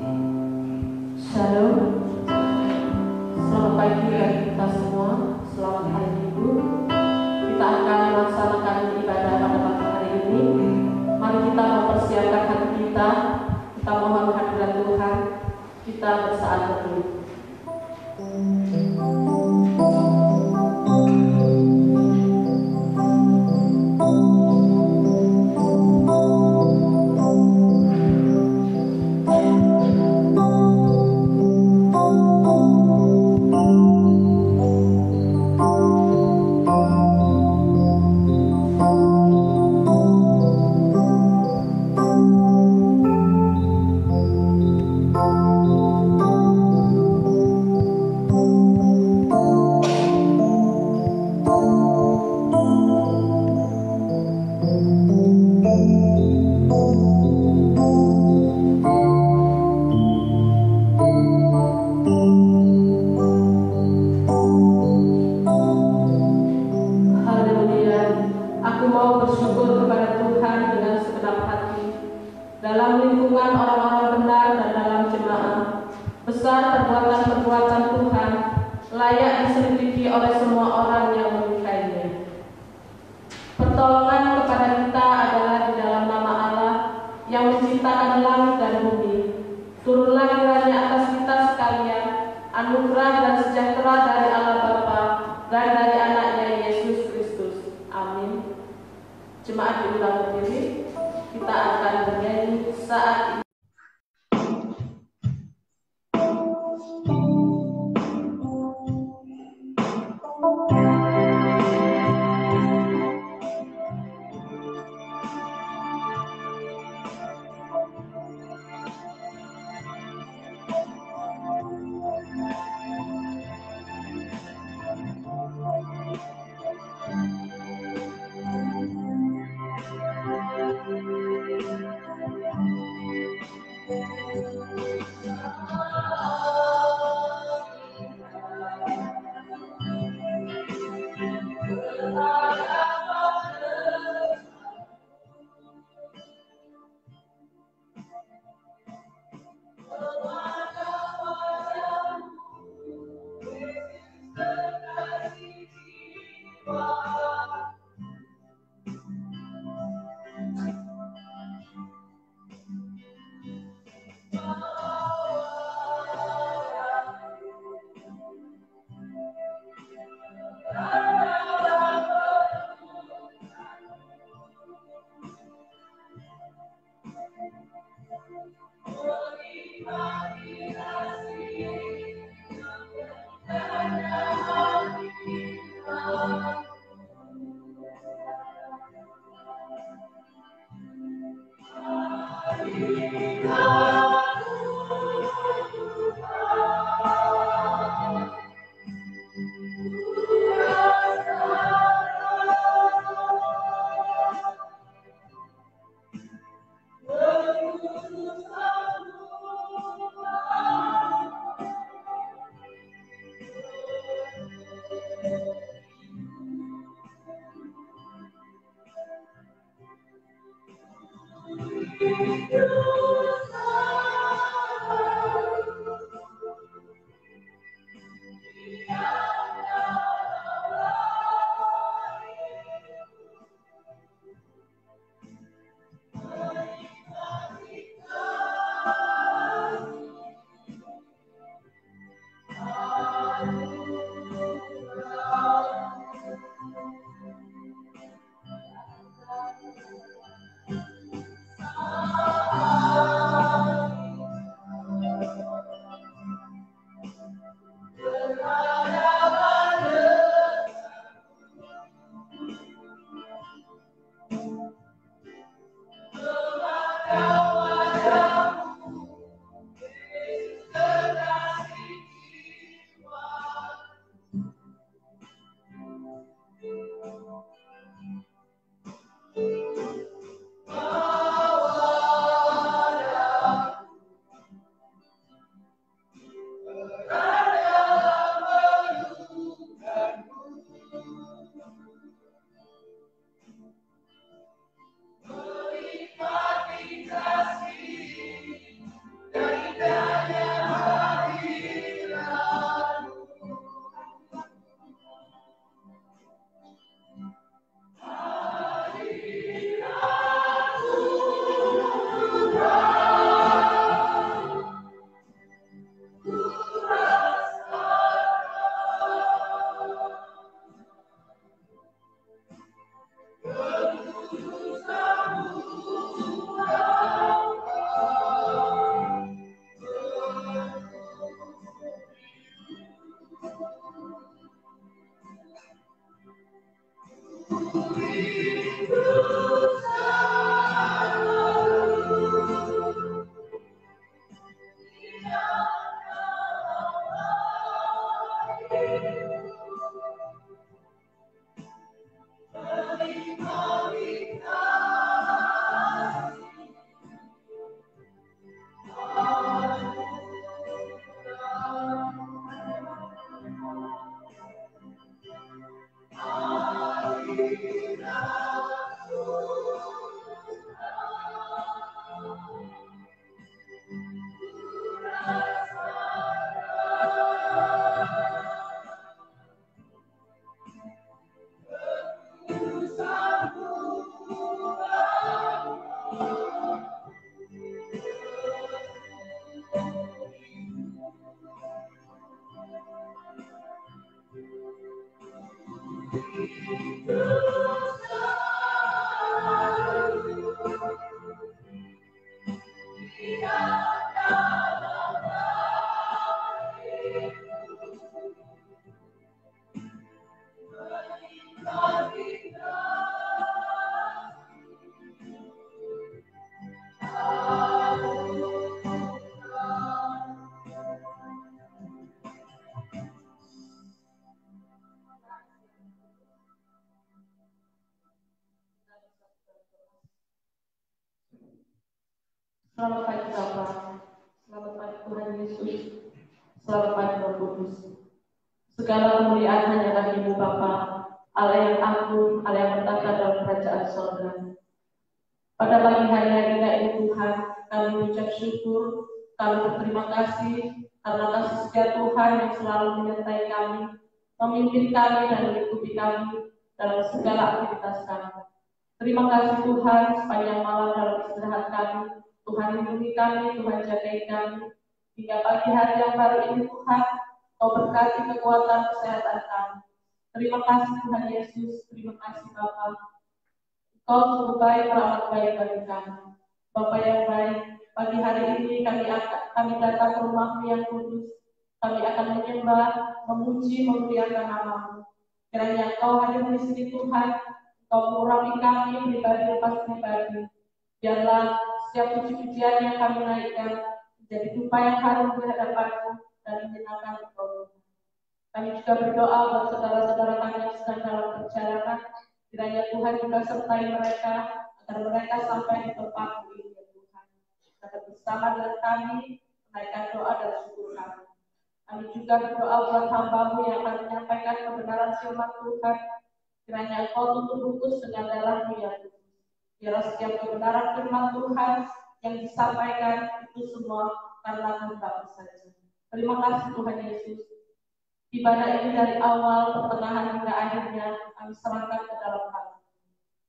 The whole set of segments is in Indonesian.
Shalom, selamat pagi bagi kita semua, selamat hari Minggu. Kita akan melaksanakan ibadah pada pagi hari ini. Mari kita mempersiapkan hati kita mohon hadirat Tuhan, kita bersaat teduh. Selamat pagi Bapa, selamat pagi Tuhan Yesus, selamat pagi Roh Kudus. Segala kemuliaan hanya bagi-Mu Bapa, Allah yang agung, Allah yang bertata dalam kerajaan surga. Pada pagi hari yang indah ini Tuhan, kami mengucap syukur, kami berterima kasih karena kasih setia Tuhan yang selalu menyertai kami, memimpin kami dan mengikuti kami dalam segala aktivitas kami. Terima kasih Tuhan sepanjang malam dalam istirahat kami. Tuhan lindungi kami, Tuhan jagai kami. Hingga pagi hari yang baru ini Tuhan, Kau berkati kekuatan kesehatan kami. Terima kasih Tuhan Yesus, terima kasih Bapa. Kau sungguh baik, merawat baik bagi kami. Bapa yang baik, pagi hari ini kami datang ke rumah-Mu yang kudus. Kami akan menyembah, memuji, memuliakan nama-Mu. Kiranya Kau hadir di sini Tuhan, Kau mengurapi kami pribadi lepas pribadi. Biarlah setiap puji-pujian yang kami naikkan menjadi dupa yang harum di hadapan-Mu dan menyenangkan Engkau. Kami juga berdoa buat saudara-saudara kami yang sedang dalam perjalanan. Kiranya Tuhan juga sertai mereka agar mereka sampai di tempat ini ya Tuhan. Dapat bersama dengan kami menaikkan doa dan syukur kami. Kami juga berdoa buat hamba-Mu yang akan menyampaikan kebenaran firman Tuhan. Kiranya Engkau tutup bungkus dengan darah-Mu ya Tuhan. Biarlah setiap kebenaran firman Tuhan yang disampaikan itu semua karena kehendak-Mu saja. Terima kasih Tuhan Yesus. Ibadah ini dari awal, pertengahan hingga akhirnya kami serahkan ke dalam hati.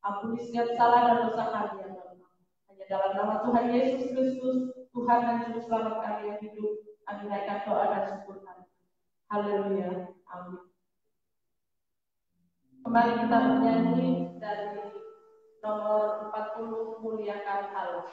Ampuni setiap salah dan dosa kami yang Bapa. Hanya dalam nama Tuhan Yesus Kristus, Tuhan dan Juru Selamat kami yang hidup, kami naikkan doa dan syukur kami. Haleluya. Amin. Kembali kita bernyanyi dari nomor 40, Muliakan Allah.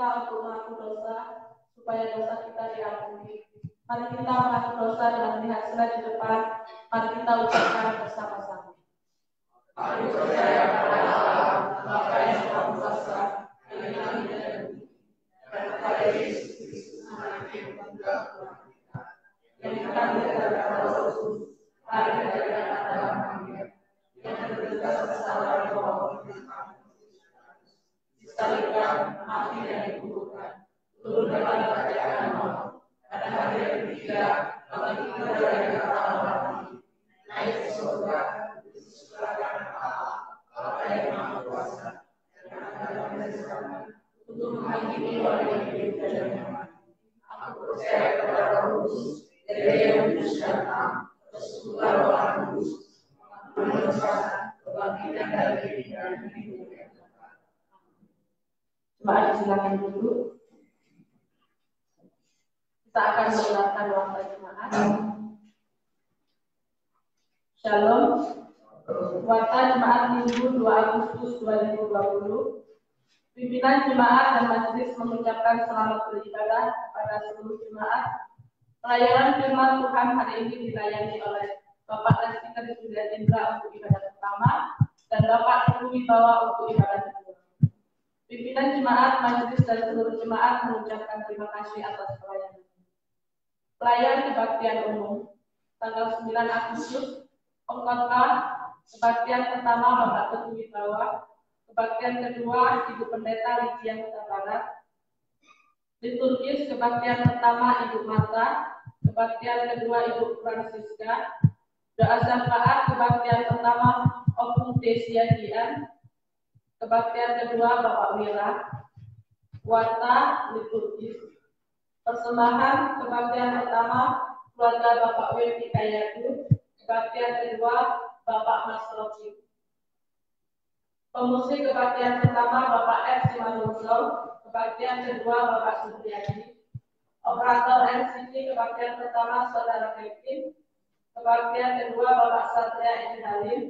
kita untuk mengaku dosa, supaya dosa kita diampuni. Mari kita mengaku dosa dengan melihat slide di depan. Mari kita ucapkan bersama-sama. Aku percaya pada Allah, Bapa yang Maha Kuasa, yang kami dan kepada Yesus Kristus, Anak yang Tuhan, yang kami dari Roh Kudus, hari dari dalam kami, yang bertugas bersama Roh disalikan, mati dan dikuburkan, turun dalam kerajaan maut, pada hari yang ketiga, bagi kita dari Allah, naik ke surga, disebutkan Allah, Bapa yang Maha Kuasa, yang akan menjadikan untuk menghakimi orang yang hidup dan yang mati. Aku percaya kepada Roh Kudus, dari yang kudus dan am, persekutuan Roh Kudus, mengucapkan kebangkitan dari kehidupan yang hidup. Jemaat silakan duduk. Kita akan mendengarkan waktu jemaat. Shalom. Warta Jemaat Minggu 2 Agustus 2020. Pimpinan jemaat dan majelis mengucapkan selamat beribadah kepada seluruh jemaat. Pelayanan firman Tuhan hari ini dilayani oleh Bapak Speaker Sudah Indra untuk ibadah pertama dan Bapak Teguh Wibawa untuk ibadah kedua. Pimpinan jemaat, majelis dan seluruh jemaat mengucapkan terima kasih atas pelayanan. Pelayan kebaktian umum tanggal 9 Agustus, pengkhotbah kebaktian pertama Bapak Teguh Wibawa, kebaktian kedua Ibu Pendeta Lydia Huta Barat, liturgis kebaktian pertama Ibu Marta, kebaktian kedua Ibu Francisca, doa syafaat kebaktian pertama Opung Desia Dian, kebaktian kedua Bapak Wira, warta liturgis, persembahan kebaktian pertama keluarga Bapak Wenti Kayatu, kebaktian kedua Bapak Mas Rofi. Pemusik kebaktian pertama Bapak F. Simanungso, kebaktian kedua Bapak Supriyadi. Operator MCT kebaktian pertama Saudara Kevin, kebaktian kedua Bapak Satria Edi Halim.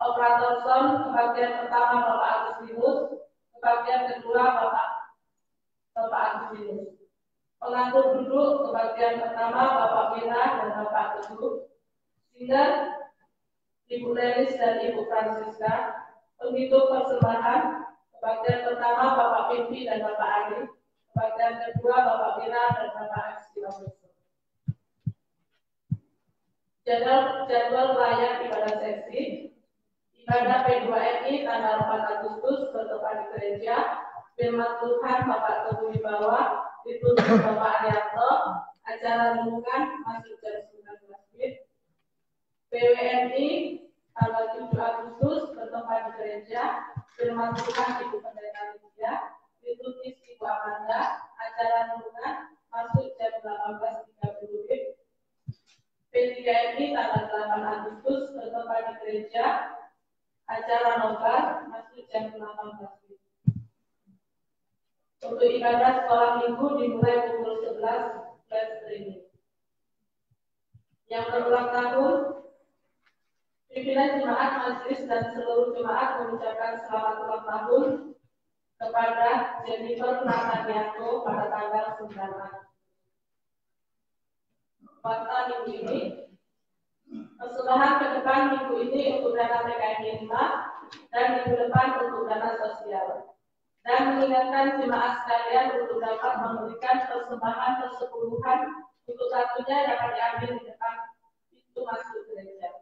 Operator sound kebaktian pertama Bapak Agustinus, kebaktian kedua Bapak Agustinus. Pengatur duduk kebaktian pertama Bapak Wira dan Bapak Teguh. Singer Ibu Lelis dan Ibu Francisca. Penghitung persembahan kebaktian pertama Bapak Pimpi dan Bapak Ali. Kebaktian kedua Bapak Wira dan Bapak Agustinus. Jadwal raya ibadah seksi. Ibadah P2MI tanggal 4 Agustus bertempat di gereja. Firman Tuhan Bapak Teguh Wibawa, liturgi Bapak Arianto, acara renungan masuk jam 19 PWNI tanggal 7 Agustus bertempat di gereja. Firman Tuhan Ibu Pendeta Lydia, liturgi Ibu Amanda, acara renungan masuk jam 18.30 P3MI tanggal 8 Agustus bertempat di gereja. Acara nobar masuk jam 18. Untuk ibadah sekolah minggu dimulai pukul 11 live streaming. Yang berulang tahun, pimpinan jemaat, majelis dan seluruh jemaat mengucapkan selamat ulang tahun kepada Jennifer Natanianto pada tanggal 9 Agustus. Waktu minggu ini, persembahan ke depan minggu ini untuk dana PKM 5 dan minggu depan untuk dana sosial. Dan mengingatkan jemaat sekalian untuk dapat memberikan persembahan persepuluhan untuk satunya dapat diambil di depan pintu masuk gereja.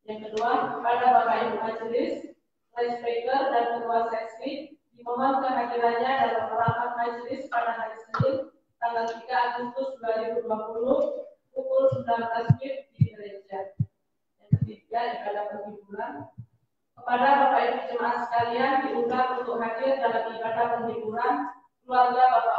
Yang kedua, kepada Bapak Ibu Majelis, Vice Speaker dan Ketua Seksi, dimohon kehadirannya dalam rapat majelis pada hari Senin, tanggal 3 Agustus 2020, pukul 19 di gereja. Yang ketiga, ibadah penghiburan. Kepada Bapak Ibu jemaat sekalian diundang untuk hadir dalam ibadah penghiburan keluarga Bapak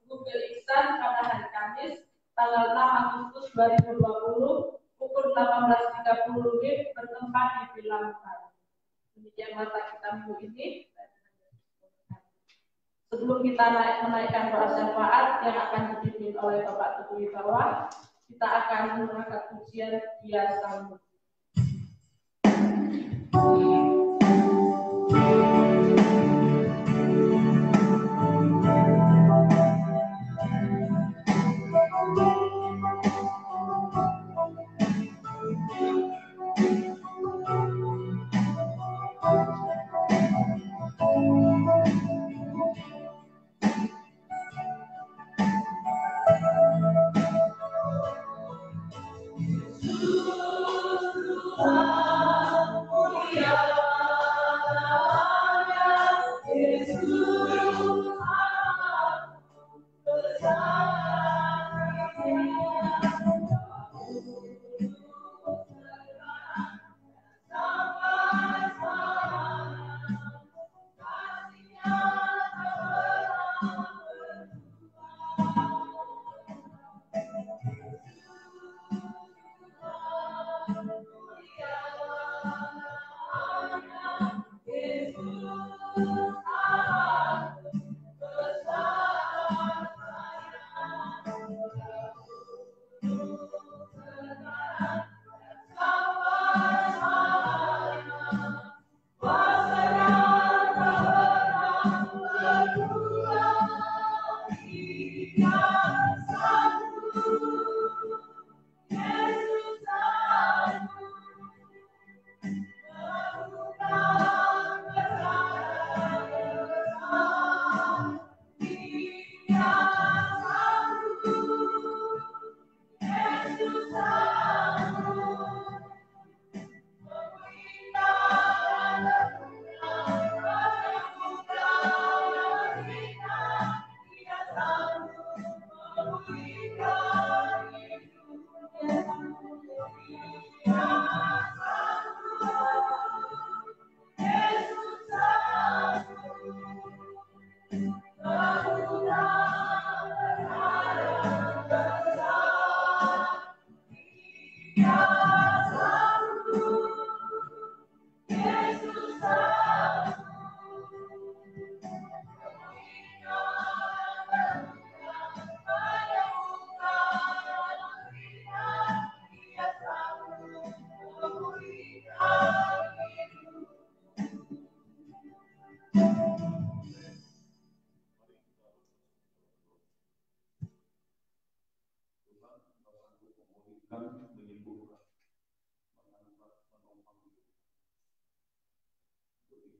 Bukil Iksan pada hari Kamis, tanggal 6 Agustus 2020, pukul 18.30 bertempat di Villa Mekar. Demikian mata kita minggu ini. Sebelum kita menaikkan doa syafaat yang akan dipimpin oleh Bapak Teguh Wibawa, kita akan mengangkat pujian Dia Sanggup.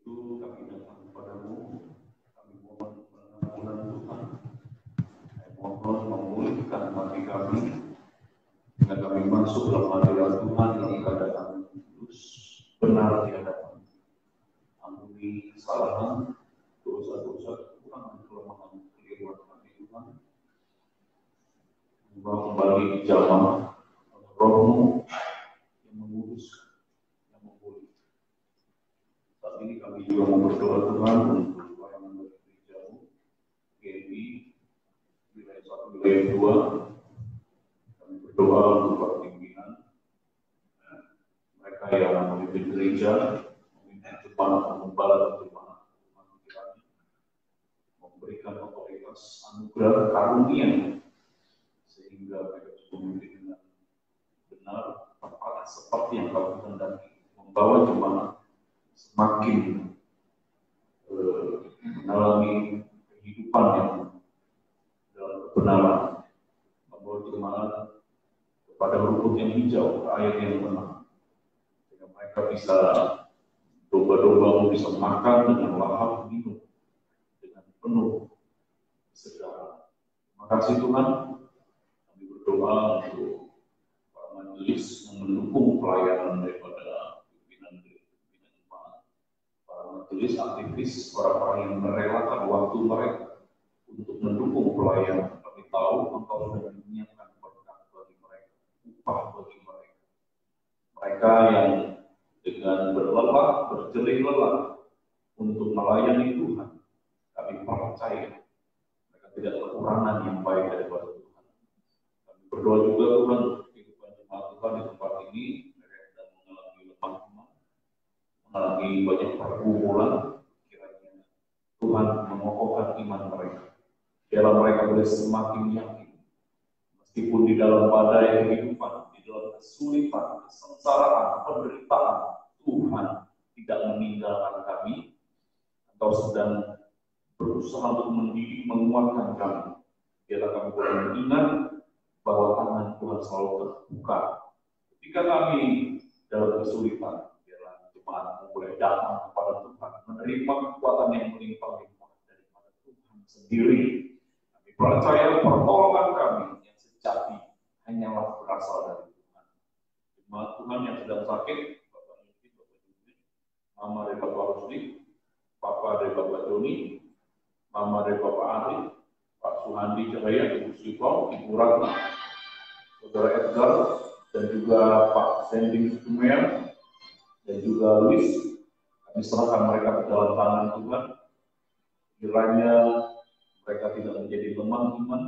itu kami datang kepadamu, kami mohon pengampunan Tuhan, kami mohon memulihkan hati kami, agar kami masuk dalam hadirat Tuhan dalam keadaan kudus, benar di hadapan. Ampuni kesalahan, dosa-dosa, kekurangan, kelemahan, keliruan kami Tuhan. Membawa kembali di jamaah Roh-Mu yang menguduskan, yang memulihkan. Saat ini kami juga mau berdoa Tuhan untuk pelayanan dari gereja-Mu, GMI, wilayah 1, wilayah 2. Kami berdoa untuk para pimpinan, mereka yang memimpin gereja, memimpin jemaat, mengembala dan jemaat, memberikan otoritas, anugerah, karunia, sehingga mereka bisa memimpin dengan benar, tepat, seperti yang Kau kehendaki, membawa jemaat semakin mengalami kehidupan yang dalam kebenaran, membawa jemaat kepada rumput yang hijau, air yang tenang, sehingga mereka bisa domba-domba bisa makan dengan lahap, minum dengan penuh kesadaran. Terima kasih Tuhan. Kami berdoa untuk para majelis yang mendukung pelayanan daripada pimpinan jemaat, para majelis aktivis, orang-orang yang merelakan waktu mereka untuk mendukung pelayanan. Kami tahu Engkau sudah menyiapkan berkat bagi mereka, upah bagi mereka. Mereka yang dengan berlelah, berjerih lelah untuk melayani Tuhan, kami percaya mereka tidak kekurangan yang baik daripada Tuhan. Kami berdoa juga Tuhan untuk kehidupan jemaat Tuhan di tempat ini, mereka sedang mengalami lemah iman, mengalami banyak pergumulan. Kiranya Tuhan mengokohkan iman mereka, biarlah mereka boleh semakin yakin, meskipun di dalam badai kehidupan, di dalam kesulitan, kesengsaraan, penderitaan, Tuhan tidak meninggalkan kami. Engkau sedang berusaha untuk mendidik, menguatkan kami. Biarlah kami boleh mengingat bahwa tangan Tuhan selalu terbuka. Ketika kami dalam kesulitan, biarlah jemaat boleh datang kepada Tuhan, menerima kekuatan yang melimpah-limpah daripada Tuhan sendiri. Kami percaya pertolongan kami yang sejati hanyalah berasal dari Tuhan. Jemaat Tuhan yang sedang sakit, Bapak Yudi, Bapak Juni, Mama dari Bapak Rusdi, Papa dari Bapak Joni, Mama dari Bapak Ari, Pak Suhandi Cahaya, Ibu Sifau, Ibu Ratna, Saudara Edgar, dan juga Pak Sending Sumer, dan juga Luis. Kami serahkan mereka ke dalam tangan Tuhan. Kiranya mereka tidak menjadi lemah iman,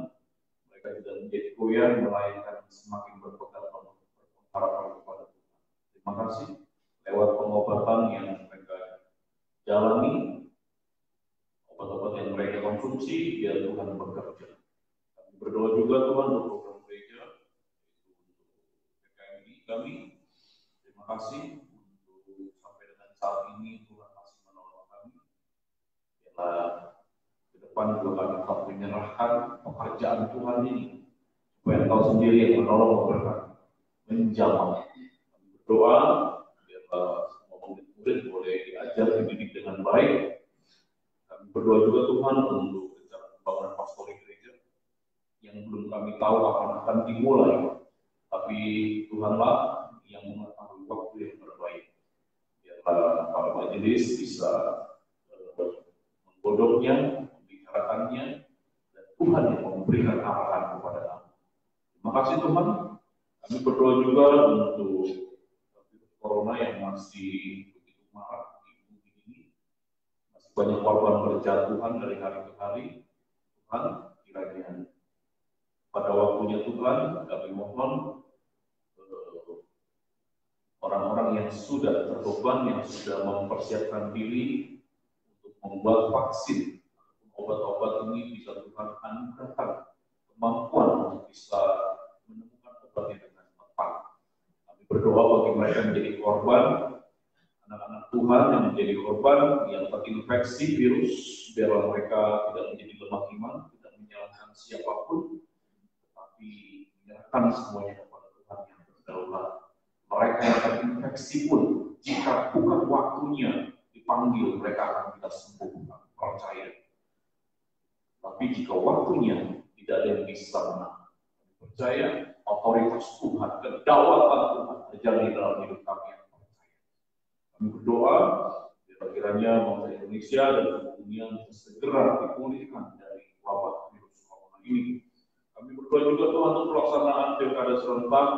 mereka tidak menjadi goyah, melainkan semakin berpegang harapan kepada Tuhan. Terima kasih lewat pengobatan yang mereka jalani, obat-obat yang mereka konsumsi, biar Tuhan bekerja. Kami berdoa juga Tuhan untuk program gereja, untuk PKMI kami. Terima kasih untuk sampai dengan saat ini Tuhan masih menolong kami. Biarlah ke depan juga kami tetap menyerahkan pekerjaan Tuhan ini, supaya Engkau sendiri yang menolong memberkati, menjamah. Kami berdoa biarlah semua murid-murid boleh diajar, dididik dengan baik. Kami berdoa juga Tuhan untuk rencana pembangunan pastoral gereja yang belum kami tahu kapan akan dimulai, tapi Tuhanlah yang mengetahui waktu yang terbaik. Biarlah para majelis bisa menggodoknya, membicarakannya, dan Tuhan yang memberikan arahan kepada kami. Terima kasih Tuhan. Kami berdoa juga untuk virus corona yang masih begitu marak di bumi ini. Masih banyak korban berjatuhan dari hari ke hari. Tuhan, kiranya pada waktunya Tuhan, kami mohon orang-orang yang sudah terbeban, yang sudah mempersiapkan diri untuk membuat vaksin, obat-obat ini bisa Tuhan anugerahkan kemampuan untuk bisa menemukan obatnya dengan tepat. Kami berdoa bagi mereka yang menjadi korban, anak-anak Tuhan yang menjadi korban, yang terinfeksi virus, biarlah mereka tidak menjadi lemah iman, tidak menyalahkan siapapun, tetapi menyerahkan semuanya kepada Tuhan yang berdaulat. Mereka yang terinfeksi pun, jika bukan waktunya dipanggil, mereka akan kita sembuhkan, percaya. Tapi jika waktunya tidak ada yang bisa menang, percaya otoritas Tuhan, kedaulatan Tuhan terjadi dalam hidup kami yang percaya. Kami berdoa, kiranya bangsa Indonesia dan dunia bisa segera dipulihkan dari wabah virus corona ini. Kami berdoa juga Tuhan untuk pelaksanaan pilkada serentak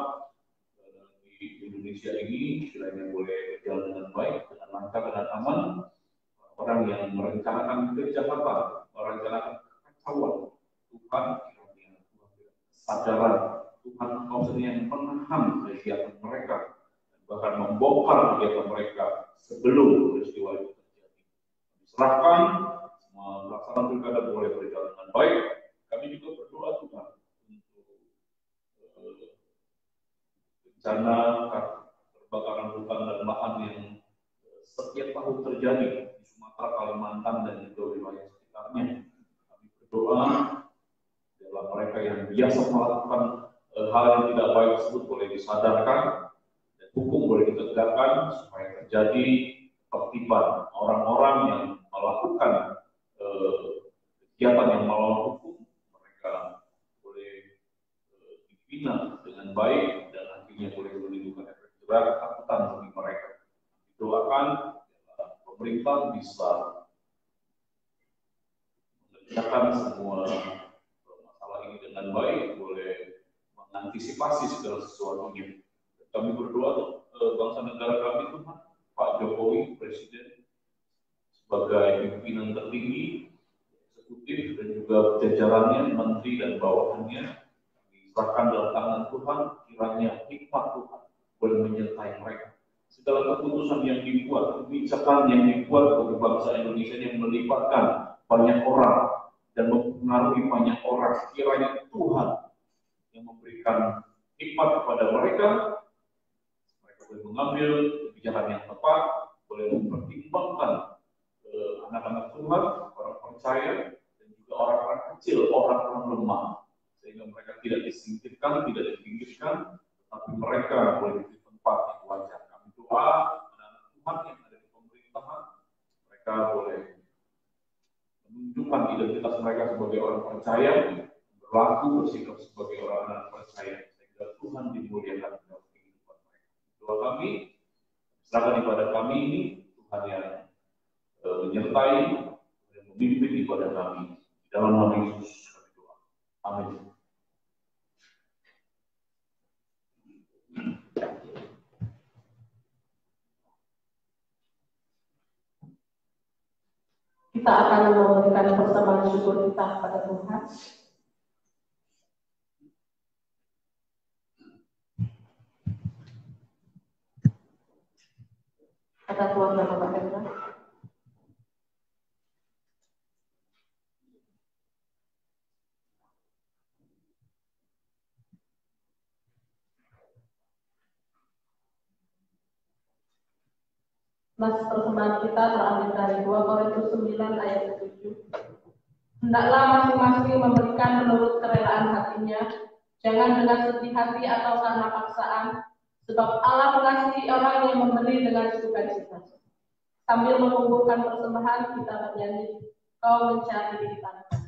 di Indonesia ini kiranya boleh berjalan dengan baik, dengan lancar, dengan aman. Orang yang merencanakan kejahatan, merencanakan kekacauan, Tuhan kiranya kesadaran Tuhan Engkau sendiri yang menahan kegiatan mereka dan bahkan membongkar kegiatan mereka sebelum peristiwa itu terjadi. Kami serahkan semua pelaksanaan pilkada boleh berjalan dengan baik. Kami juga berdoa Tuhan untuk bencana kebakaran hutan dan lahan yang setiap tahun terjadi di Sumatera, Kalimantan, dan juga wilayah sekitarnya. Kami berdoa dalam mereka yang biasa melakukan hal yang tidak baik tersebut boleh disadarkan dan hukum boleh ditegakkan supaya terjadi tertiban orang-orang yang melakukan kegiatan yang melawan hukum. Mereka boleh dibina dengan baik dan akhirnya boleh menimbulkan efek jerah ketakutan bagi mereka. Doakan pemerintah bisa mengerjakan semua masalah ini dengan baik, boleh mengantisipasi segala sesuatunya. Kami berdoa bangsa negara kami Tuhan, Pak Jokowi, Presiden, sebagai pimpinan tertinggi, eksekutif dan juga jajarannya, menteri dan bawahannya, diserahkan dalam tangan Tuhan, kiranya hikmat Tuhan boleh menyertai mereka. Segala keputusan yang dibuat, kebijakan yang dibuat bagi bangsa Indonesia yang melibatkan banyak orang dan mempengaruhi banyak orang, kiranya Tuhan yang memberikan hikmat kepada mereka. Mereka boleh mengambil kebijakan yang tepat, boleh mempertimbangkan anak-anak Tuhan, orang percaya, dan juga orang-orang kecil, orang-orang lemah, sehingga mereka tidak disingkirkan, tidak dipinggirkan, tapi mereka boleh di tempat yang wajar. Kami doa anak-anak Tuhan yang ada di pemerintahan, mereka boleh menunjukkan identitas mereka sebagai orang percaya, berlaku bersikap sebagai orang-orang percaya, sehingga Tuhan dimuliakan dalam kehidupan mereka. Doa kami, serahkan ibadah kami ini, Tuhan yang menyertai dan memimpin ibadah kami. Dalam nama Yesus kami doa. Amin. Kita akan memberikan persembahan syukur kita kepada Tuhan. Kata Tuhan dan Bapak Hendra. Mas persembahan kita terambil dari 2 Korintus 9 ayat 7. Hendaklah masing-masing memberikan menurut kerelaan hatinya, jangan dengan sedih hati atau karena paksaan, sebab Allah mengasihi orang yang memberi dengan sukacita. Sambil mengumpulkan persembahan, kita bernyanyi, Kau mencari di tanah.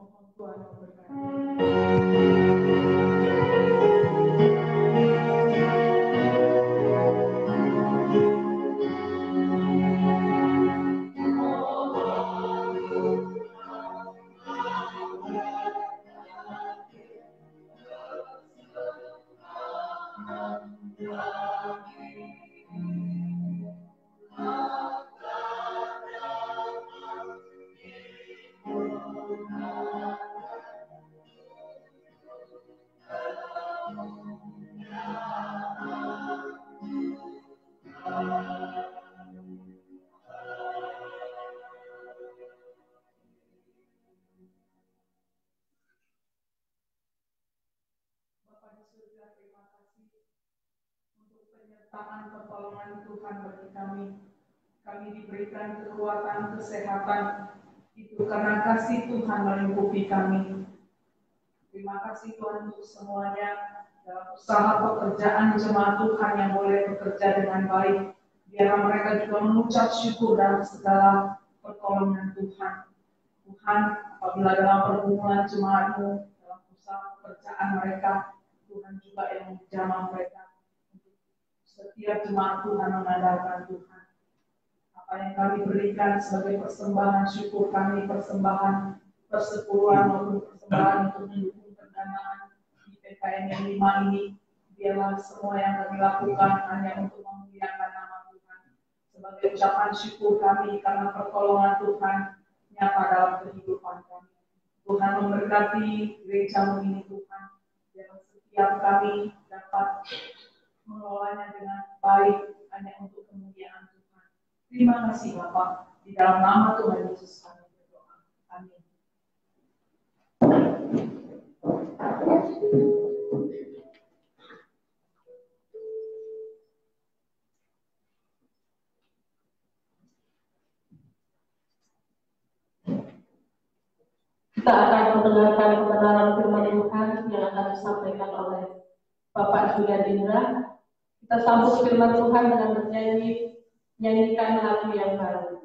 Mohon Tuhan memberkati. Bapa di surga, terima kasih untuk penyertaan pertolongan Tuhan bagi kami. Kami diberikan kekuatan, kesehatan, itu karena kasih Tuhan melingkupi kami. Terima kasih Tuhan untuk semuanya dalam usaha pekerjaan jemaat Tuhan yang boleh bekerja dengan baik. Biarlah mereka juga mengucap syukur dalam segala pertolongan Tuhan. Tuhan, apabila dalam pergumulan jemaat-Mu, dalam usaha pekerjaan mereka, Tuhan juga yang menjamah mereka. Setiap jemaat Tuhan mengandalkan Tuhan. Apa yang kami berikan sebagai persembahan syukur kami, persembahan persepuluhan maupun persembahan untuk mendukung pendanaan di PKN yang 5 ini, biarlah semua yang kami lakukan hanya untuk memuliakan nama Tuhan. Sebagai ucapan syukur kami karena pertolongan Tuhan nyata dalam kehidupan kami. Tuhan memberkati gereja ini Tuhan, biar setiap kami dapat mengelolanya dengan baik hanya untuk kemuliaan Tuhan. Terima kasih Bapa, di dalam nama Tuhan Yesus kami berdoa. Amin. Kita akan mendengarkan kebenaran firman Tuhan yang akan disampaikan oleh Bapak Julian Indra. Kita sambut firman Tuhan dengan bernyanyi, nyanyikan lagu yang baru.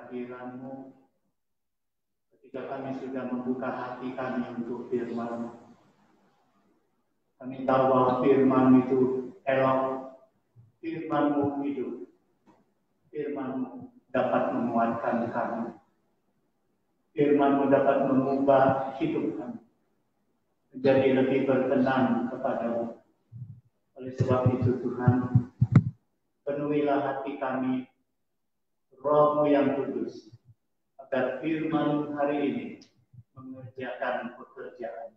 kehadiran-Mu ketika kami sudah membuka hati kami untuk firman. Kami tahu bahwa firman itu elok, firman-Mu hidup, firman-Mu dapat menguatkan kami, firman-Mu dapat mengubah hidup kami menjadi lebih berkenan kepada-Mu. Oleh sebab itu Tuhan, penuhilah hati kami, Roh-Mu yang kudus, agar firman hari ini mengerjakan pekerjaan.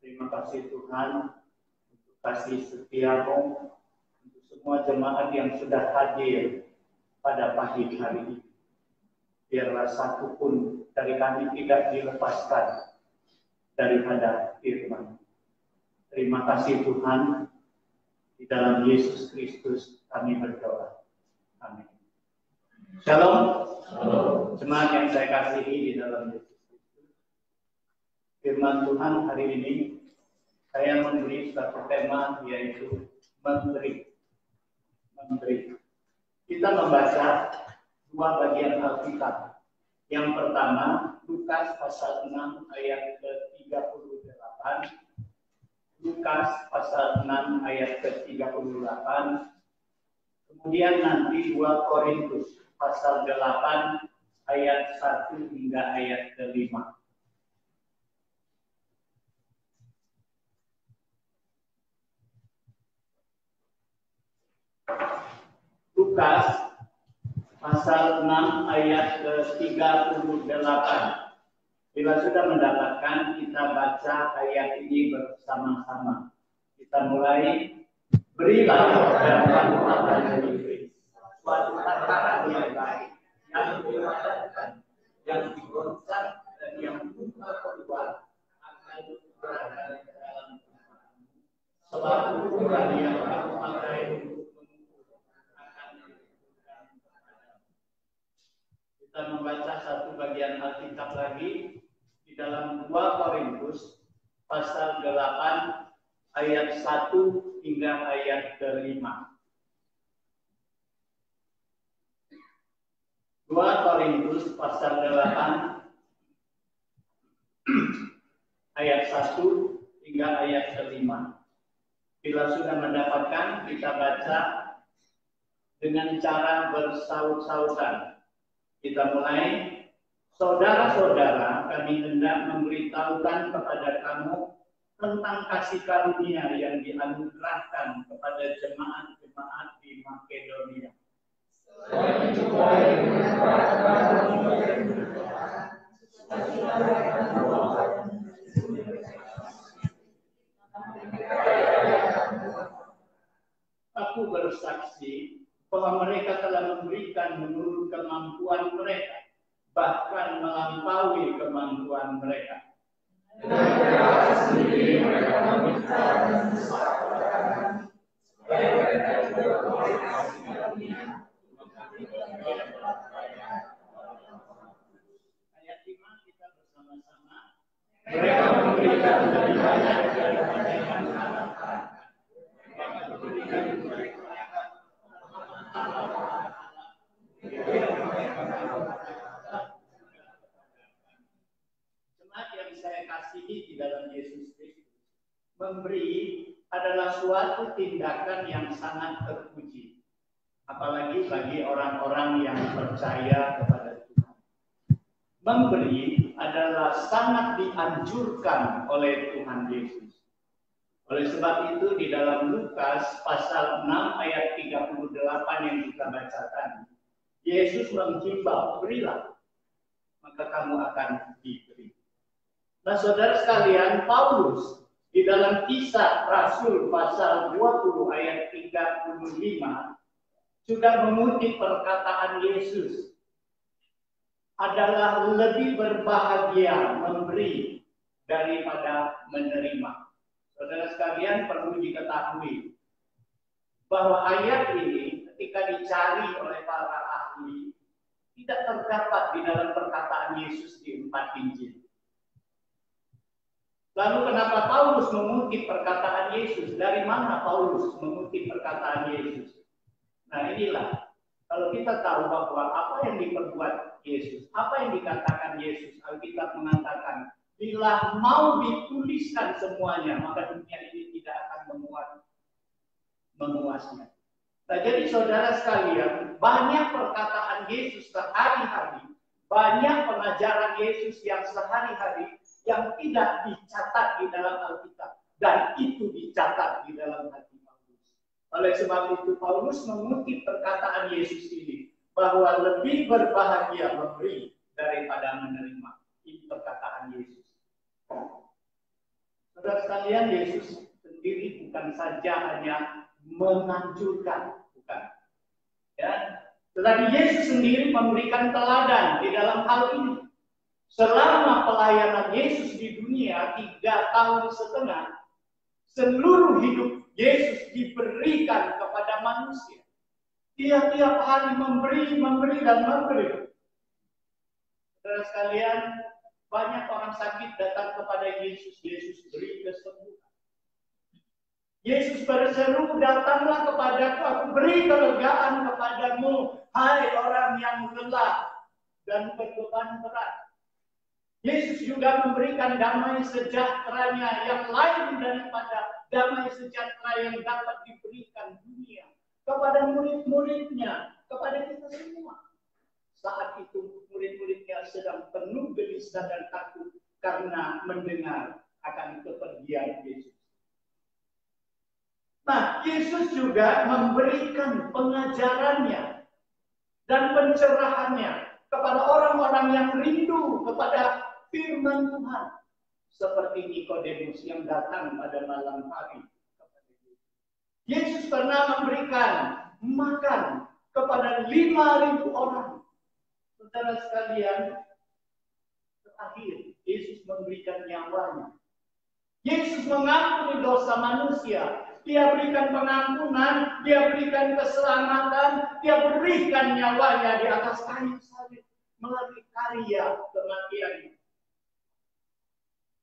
Terima kasih Tuhan untuk kasih setia-Mu untuk semua jemaat yang sudah hadir pada pagi hari ini. Biarlah satu pun dari kami tidak dilepaskan daripada firman. Terima kasih Tuhan, di dalam Yesus Kristus kami berdoa. Amin. Shalom. Shalom. Jemaat yang saya kasihi di dalam Yesus Kristus. Firman Tuhan hari ini saya memberi satu tema, yaitu menteri. Menteri. Kita membaca dua bagian Alkitab. Yang pertama, Lukas pasal 6 ayat ke-38. Lukas pasal 6 ayat ke-38. Kemudian nanti 2 Korintus pasal 8 ayat 1 hingga ayat ke-5. Lukas pasal 6 ayat ke-38. Bila sudah mendapatkan, kita baca ayat ini bersama-sama. Kita mulai. Berilah dan kamu akan diberi suatu tataran yang baik, yang dilakukan, yang digoncang dan yang buka keluar akan berada di dalam Tuhan. Sebab ukuran yang kamu pakai untuk mengukur akan diberikan kepadamu. Kita membaca satu bagian Alkitab lagi di dalam 2 Korintus pasal 8 ayat 1 hingga ayat ke-5. 2 Korintus pasal 8 ayat 1 hingga ayat ke-5. Bila sudah mendapatkan, kita baca dengan cara bersaut-sautan. Kita mulai. Saudara-saudara, kami hendak memberitahukan kepada kamu tentang kasih karunia yang dianugerahkan kepada jemaat-jemaat di Makedonia. Aku bersaksi bahwa mereka telah memberikan menurut kemampuan mereka, bahkan melampaui kemampuan mereka. Sendiri mereka meminta dan bersaudara supaya mereka juga boleh kasih karunia. Ayat 5 kita bersama-sama. Mereka memberikan lebih banyak daripada yang diharapkan. Mereka memberikan jemaat yang saya kasihi di dalam Yesus Kristus, memberi adalah suatu tindakan yang sangat terpuji, apalagi bagi orang-orang yang percaya kepada Tuhan. Memberi adalah sangat dianjurkan oleh Tuhan Yesus. Oleh sebab itu di dalam Lukas pasal 6 ayat 38 yang kita bacakan, Yesus menghimbau, berilah, maka kamu akan diberi. Nah saudara sekalian, Paulus di dalam Kisah Rasul pasal 20 ayat 35 juga mengutip perkataan Yesus, adalah lebih berbahagia memberi daripada menerima. Saudara sekalian perlu diketahui bahwa ayat ini ketika dicari oleh para ahli tidak terdapat di dalam perkataan Yesus di 4 Injil. Lalu kenapa Paulus mengutip perkataan Yesus? Dari mana Paulus mengutip perkataan Yesus? Nah inilah, kalau kita tahu bahwa apa yang diperbuat Yesus, apa yang dikatakan Yesus, Alkitab mengatakan, bila mau dituliskan semuanya, maka dunia ini tidak akan memuasnya. Nah, jadi saudara sekalian, banyak perkataan Yesus sehari-hari, banyak pengajaran Yesus yang sehari-hari yang tidak dicatat di dalam Alkitab, dan itu dicatat di dalam hati Paulus. Oleh sebab itu, Paulus mengutip perkataan Yesus ini, bahwa lebih berbahagia memberi daripada menerima. Ini perkataan Yesus. Saudara sekalian, Yesus sendiri bukan saja hanya menganjurkan, bukan. Ya, tetapi Yesus sendiri memberikan teladan di dalam hal ini. Selama pelayanan Yesus di dunia 3,5 tahun, seluruh hidup Yesus diberikan kepada manusia. Dia tiap hari memberi dan memberi. Saudara sekalian, banyak orang sakit datang kepada Yesus. Yesus beri kesembuhan. Yesus berseru, datanglah kepadaku, aku beri kelegaan kepadamu, hai orang yang lelah dan berbeban berat. Yesus juga memberikan damai sejahteranya yang lain daripada damai sejahtera yang dapat diberikan dunia kepada murid-muridnya, kepada kita semua. Saat itu murid-muridnya sedang penuh gelisah dan takut karena mendengar akan kepergian Yesus. Nah, Yesus juga memberikan pengajarannya dan pencerahannya kepada orang-orang yang rindu kepada firman Tuhan. Seperti Nikodemus yang datang pada malam hari. Yesus pernah memberikan makan kepada 5.000 orang. Saudara sekalian, terakhir Yesus memberikan nyawanya. Yesus mengampuni dosa manusia. Dia berikan pengampunan, dia berikan keselamatan, dia berikan nyawanya di atas kayu salib melalui karya kematiannya.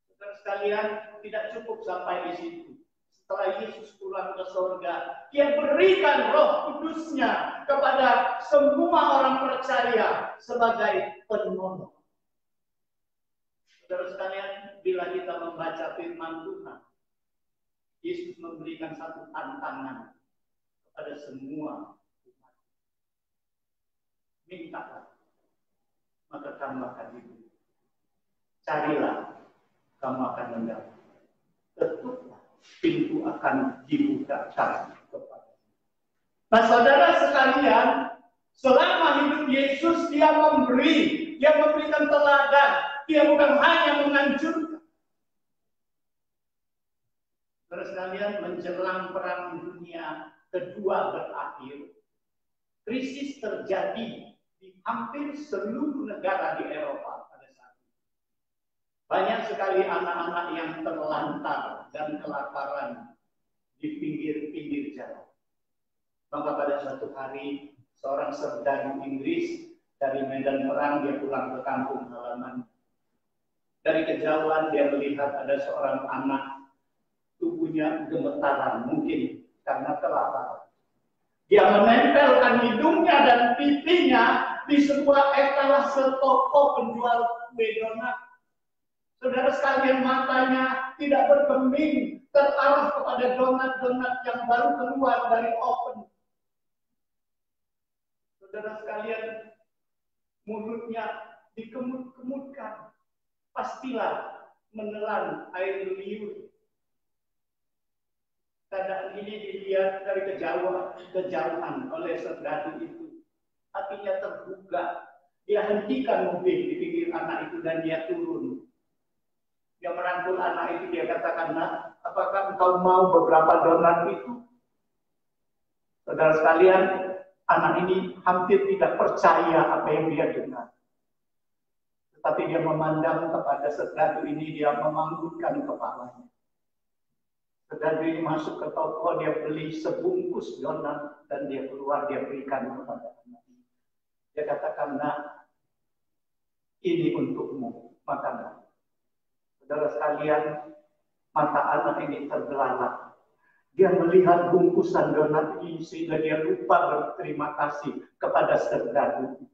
Saudara sekalian, tidak cukup sampai di situ. Setelah Yesus pulang ke surga, dia berikan Roh Kudusnya kepada semua orang percaya sebagai penolong. Saudara sekalian, bila kita membaca firman Tuhan, Yesus memberikan satu tantangan kepada semua umat. Mintalah, maka kamu akan diberi. Carilah, kamu akan mendapat. Ketuklah, pintu akan dibukakan kepada. Nah, saudara sekalian, selama hidup Yesus dia memberi, dia memberikan teladan, dia bukan hanya menganjurkan. Saudara sekalian, menjelang perang dunia kedua berakhir, krisis terjadi di hampir seluruh negara di Eropa pada saat itu. Banyak sekali anak-anak yang terlantar dan kelaparan di pinggir-pinggir jalan. Maka pada suatu hari, seorang serdadu Inggris dari medan perang, dia pulang ke kampung halaman. Dari kejauhan dia melihat ada seorang anak, tubuhnya gemetaran, mungkin karena kelaparan. Dia menempelkan hidungnya dan pipinya di sebuah etalase toko penjual kue donat. Saudara sekalian, matanya tidak bergeming, terarah kepada donat-donat yang baru keluar dari oven. Saudara sekalian, mulutnya dikemut-kemutkan pastilah menelan air liur. Keadaan ini dilihat dari kejauhan oleh saudara itu. Hatinya terbuka. Dia hentikan mobil di pinggir anak itu dan dia turun. Dia merangkul anak itu, dia katakan, "Nak, apakah engkau mau beberapa donat itu?" Saudara sekalian, anak ini hampir tidak percaya apa yang dia dengar. Tetapi dia memandang kepada saudara ini, dia memanggulkan kepalanya. Saudara ini masuk ke toko, dia beli sebungkus donat dan dia keluar, dia berikan kepada anak ini. Dia katakan, "Nak, ini untukmu, makanlah." Saudara sekalian, mata anak ini terbelalak. Dia melihat bungkusan donat ini sehingga dia lupa berterima kasih kepada saudara itu.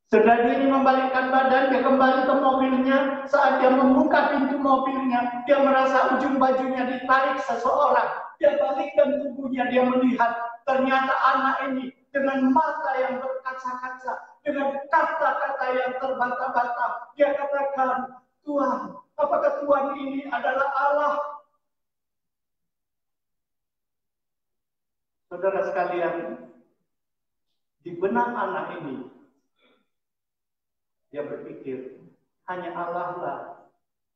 Saudara ini membalikkan badan, dia kembali ke mobilnya. Saat dia membuka pintu mobilnya, dia merasa ujung bajunya ditarik seseorang. Dia balikkan tubuhnya, dia melihat ternyata anak ini dengan mata yang berkaca-kaca, dengan kata-kata yang terbata-bata. Dia katakan, "Tuhan, apakah Tuhan ini adalah Allah?" Saudara sekalian, di benak anak ini, dia berpikir, hanya Allah lah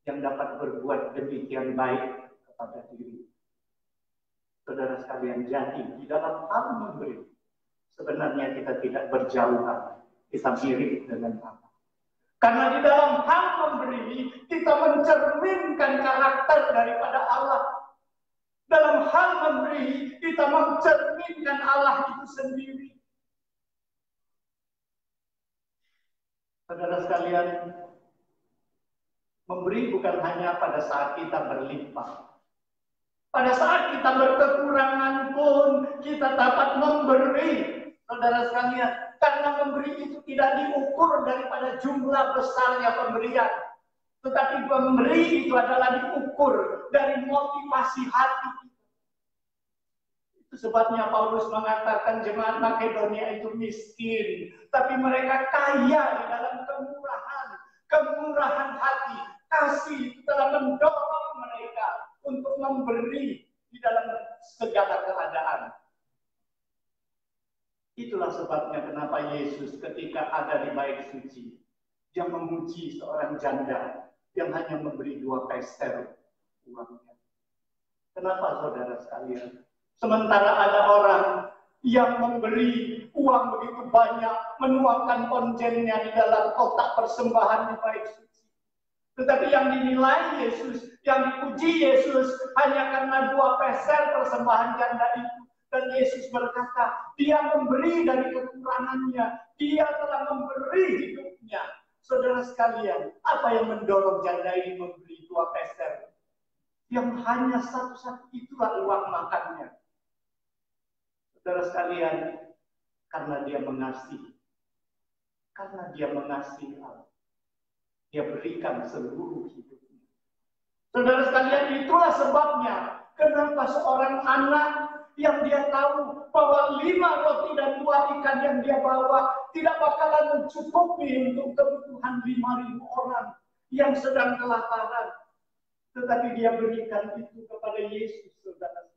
yang dapat berbuat demikian baik kepada diri. Saudara sekalian, jadi di dalam hal memberi, sebenarnya kita tidak berjauhan, kita mirip dengan Allah. Karena di dalam hal memberi, kita mencerminkan karakter daripada Allah. Dalam hal memberi, kita mencerminkan Allah itu sendiri. Saudara sekalian, memberi bukan hanya pada saat kita berlimpah. Pada saat kita berkekurangan pun, kita dapat memberi. Saudara sekalian, karena memberi itu tidak diukur daripada jumlah besarnya pemberian. Tetapi memberi itu adalah diukur dari motivasi hati. Itu sebabnya Paulus mengatakan jemaat Makedonia itu miskin, tapi mereka kaya di dalam kemurahan hati. Kasih telah mendorong mereka untuk memberi di dalam segala keadaan. Itulah sebabnya kenapa Yesus ketika ada di bait suci, dia memuji seorang janda yang hanya memberi 2 peser uangnya. Kenapa saudara sekalian? Sementara ada orang yang memberi uang begitu banyak, menuangkan konjennya di dalam kotak persembahan di bait suci. Tetapi yang dinilai Yesus, yang dipuji Yesus hanya karena 2 peser persembahan janda itu. Dan Yesus berkata, dia memberi dari kekurangannya, dia telah memberi hidupnya. Saudara sekalian, apa yang mendorong janda ini memberi 2 peser? Yang hanya satu-satu itulah uang makannya. Saudara sekalian, karena dia mengasihi. Karena dia mengasihi Allah. Dia berikan seluruh hidupnya. Saudara sekalian, itulah sebabnya kenapa seorang anak yang dia tahu bahwa 5 roti dan 2 ikan yang dia bawa tidak bakalan mencukupi untuk kebutuhan 5.000 orang yang sedang kelaparan. Tetapi dia berikan itu kepada Yesus, saudara.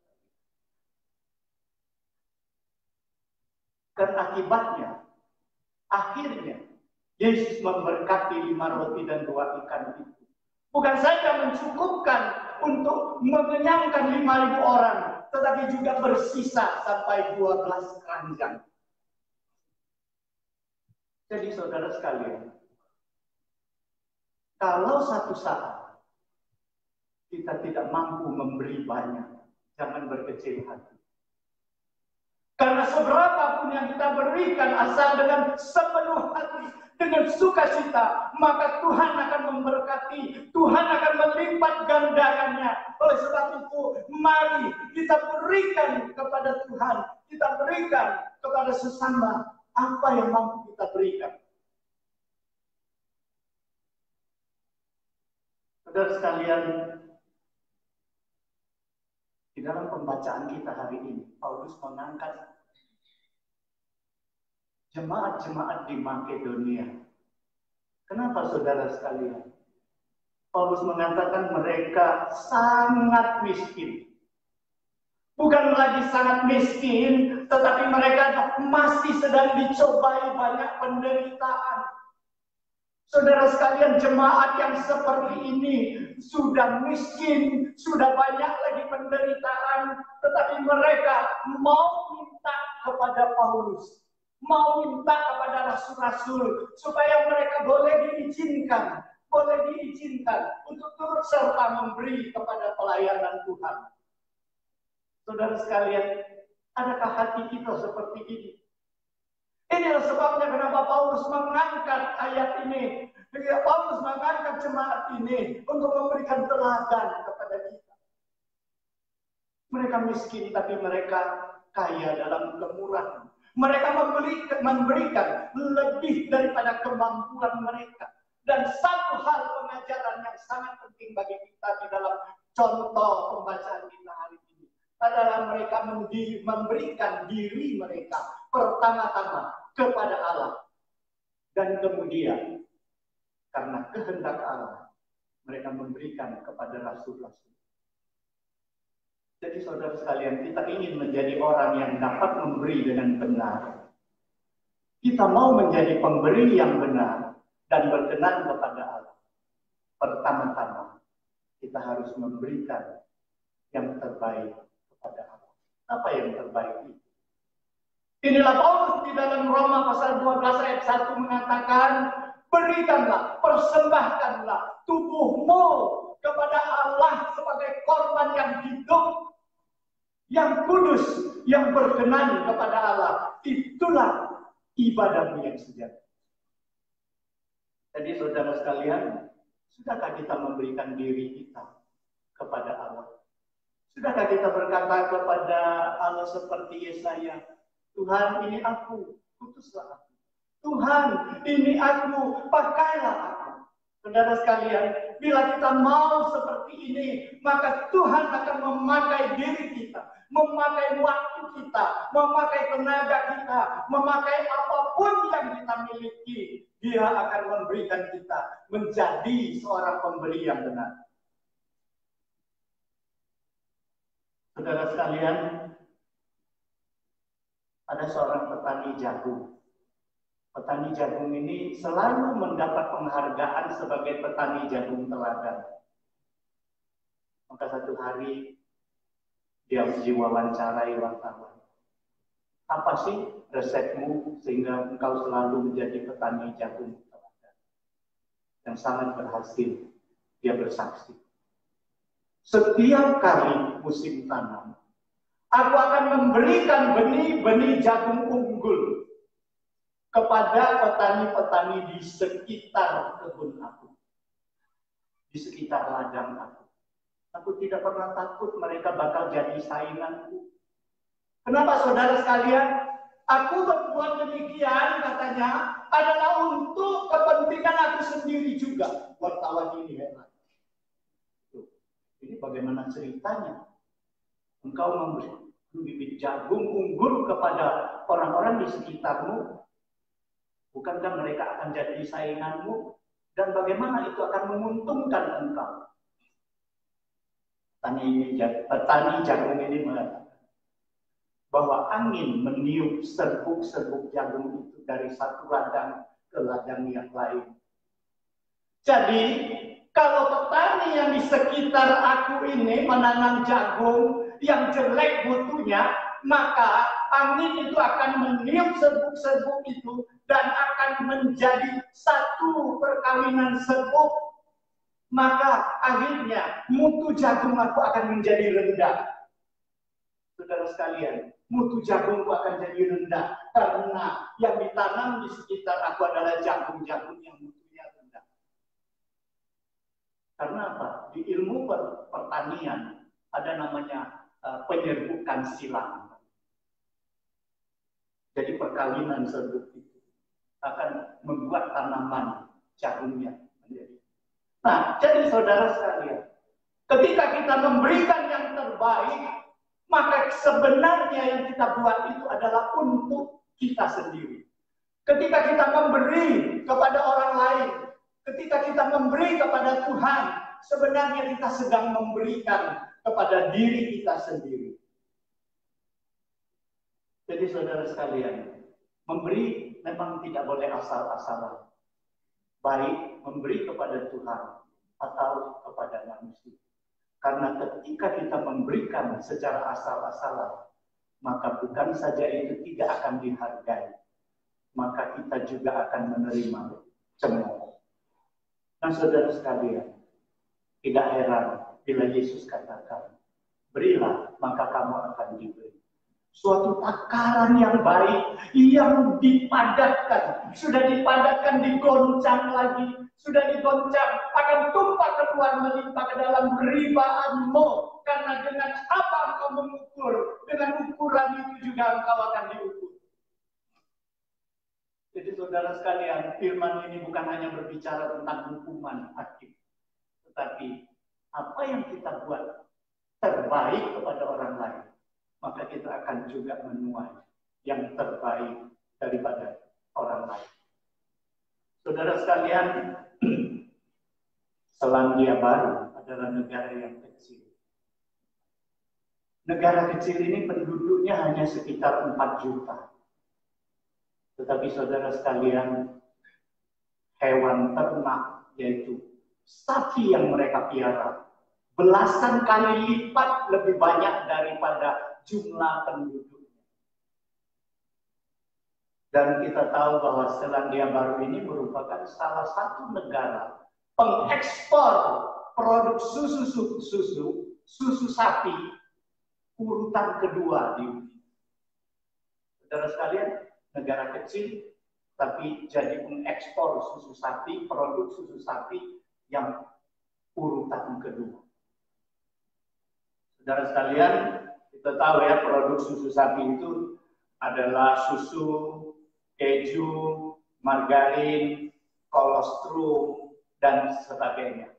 Dan akibatnya, akhirnya, Yesus memberkati 5 roti dan 2 ikan itu. Bukan saja mencukupkan untuk mengenyangkan 5.000 orang, tetapi juga bersisa sampai 12 keranjang. Jadi saudara sekalian, kalau satu saat kita tidak mampu memberi banyak, jangan berkecil hati. Karena seberapapun yang kita berikan asal dengan sepenuh hati, dengan sukacita, maka Tuhan akan memberkati, Tuhan akan melipat gandakannya. Oleh sebab itu, mari kita berikan kepada Tuhan, kita berikan kepada sesama apa yang mampu kita berikan. Saudara sekalian, di dalam pembacaan kita hari ini, Paulus mengangkat jemaat-jemaat di Makedonia. Kenapa saudara sekalian? Paulus mengatakan mereka sangat miskin. Bukan lagi sangat miskin, tetapi mereka masih sedang dicobai banyak penderitaan. Saudara sekalian, jemaat yang seperti ini sudah miskin, sudah banyak lagi penderitaan, tetapi mereka mau minta kepada Paulus, mau minta kepada rasul-rasul supaya mereka boleh diizinkan untuk turut serta memberi kepada pelayanan Tuhan. Saudara sekalian, adakah hati kita seperti ini? Inilah sebabnya kenapa Paulus mengangkat ayat ini. Paulus mengangkat jemaat ini untuk memberikan teladan kepada kita. Mereka miskin tapi mereka kaya dalam kemurahan. Mereka memberikan lebih daripada kemampuan mereka. Dan satu hal pengajaran yang sangat penting bagi kita di dalam contoh pembacaan kita hari ini adalah mereka memberikan diri mereka pertama-tama kepada Allah. Dan kemudian karena kehendak Allah mereka memberikan kepada rasul-rasul. Jadi saudara sekalian, kita ingin menjadi orang yang dapat memberi dengan benar. Kita mau menjadi pemberi yang benar dan berkenan kepada Allah. Pertama-tama kita harus memberikan yang terbaik kepada Allah. Apa yang terbaik itu? Inilah Paulus di dalam Roma pasal 12 ayat 1 mengatakan, berikanlah, persembahkanlah tubuhmu kepada Allah sebagai korban yang hidup, yang kudus, yang berkenan kepada Allah. Itulah ibadahmu yang sejati. Jadi saudara sekalian, sudahkah kita memberikan diri kita kepada Allah? Sudahkah kita berkata kepada Allah seperti Yesaya, Tuhan, ini aku, putuslah aku. Tuhan, ini aku, pakailah aku. Saudara sekalian, bila kita mau seperti ini, maka Tuhan akan memakai diri kita, memakai waktu kita, memakai tenaga kita, memakai apapun yang kita miliki. Dia akan memberikan kita menjadi seorang pemberi yang benar. Saudara sekalian, ada seorang petani jagung. Petani jagung ini selalu mendapat penghargaan sebagai petani jagung teladan. Maka satu hari dia diwawancarai wartawan. Apa sih resepmu sehingga engkau selalu menjadi petani jagung teladan yang sangat berhasil? Dia bersaksi. Setiap kali musim tanam, aku akan memberikan benih-benih jagung unggul kepada petani-petani di sekitar kebun aku, di sekitar ladang aku. Aku tidak pernah takut mereka bakal jadi sainganku. Kenapa saudara sekalian? Aku berbuat demikian katanya adalah untuk kepentingan aku sendiri juga. Wartawan ini hebat. Ini bagaimana ceritanya? Engkau memberi bibit jagung unggul kepada orang-orang di sekitarmu, bukankah mereka akan jadi sainganmu? Dan bagaimana itu akan menguntungkan engkau? Petani jagung ini mengatakan bahwa angin meniup serbuk-serbuk jagung itu dari satu ladang ke ladang yang lain. Jadi kalau petani yang di sekitar aku ini menanam jagung yang jelek mutunya, maka angin itu akan meniup serbuk-serbuk itu dan akan menjadi satu perkawinan serbuk. Maka akhirnya mutu jagung aku akan menjadi rendah. Saudara sekalian, mutu jagungku akan jadi rendah karena yang ditanam di sekitar aku adalah jagung-jagung yang mutunya rendah. Karena apa? Di ilmu pertanian ada namanya penyerbukan silang. Jadi perkawinan serbuk itu akan membuat tanaman jagungnya menjadi. Nah, jadi saudara sekalian, ketika kita memberikan yang terbaik, maka sebenarnya yang kita buat itu adalah untuk kita sendiri. Ketika kita memberi kepada orang lain, ketika kita memberi kepada Tuhan, sebenarnya kita sedang memberikan kepada diri kita sendiri. Jadi saudara sekalian, memberi memang tidak boleh asal-asalan. Baik memberi kepada Tuhan atau kepada manusia. Karena ketika kita memberikan secara asal-asalan, maka bukan saja itu tidak akan dihargai, maka kita juga akan menerima cemooh. Nah saudara sekalian, tidak heran bila Yesus katakan, berilah maka kamu akan diberi. Suatu takaran yang baik, yang dipadatkan, sudah dipadatkan, digoncang lagi, sudah digoncang, akan tumpah keluar melimpah ke dalam ribaanmu. Karena dengan apa engkau mengukur, dengan ukuran itu juga engkau akan diukur. Jadi saudara sekalian, firman ini bukan hanya berbicara tentang hukuman hakim, tetapi apa yang kita buat terbaik kepada orang lain, maka kita akan juga menuai yang terbaik daripada orang lain. Saudara sekalian, Selandia Baru adalah negara yang kecil. Negara kecil ini penduduknya hanya sekitar 4 juta. Tetapi saudara sekalian, hewan ternak yaitu sapi yang mereka piara belasan kali lipat lebih banyak daripada jumlah penduduknya. Dan kita tahu bahwa Selandia Baru ini merupakan salah satu negara pengekspor produk susu sapi urutan kedua di dunia. Saudara sekalian, negara kecil tapi jadi mengekspor susu sapi, produk susu sapi yang urutan kedua. Saudara sekalian, kita tahu ya produk susu sapi itu adalah susu, keju, margarin, kolostrum, dan sebagainya.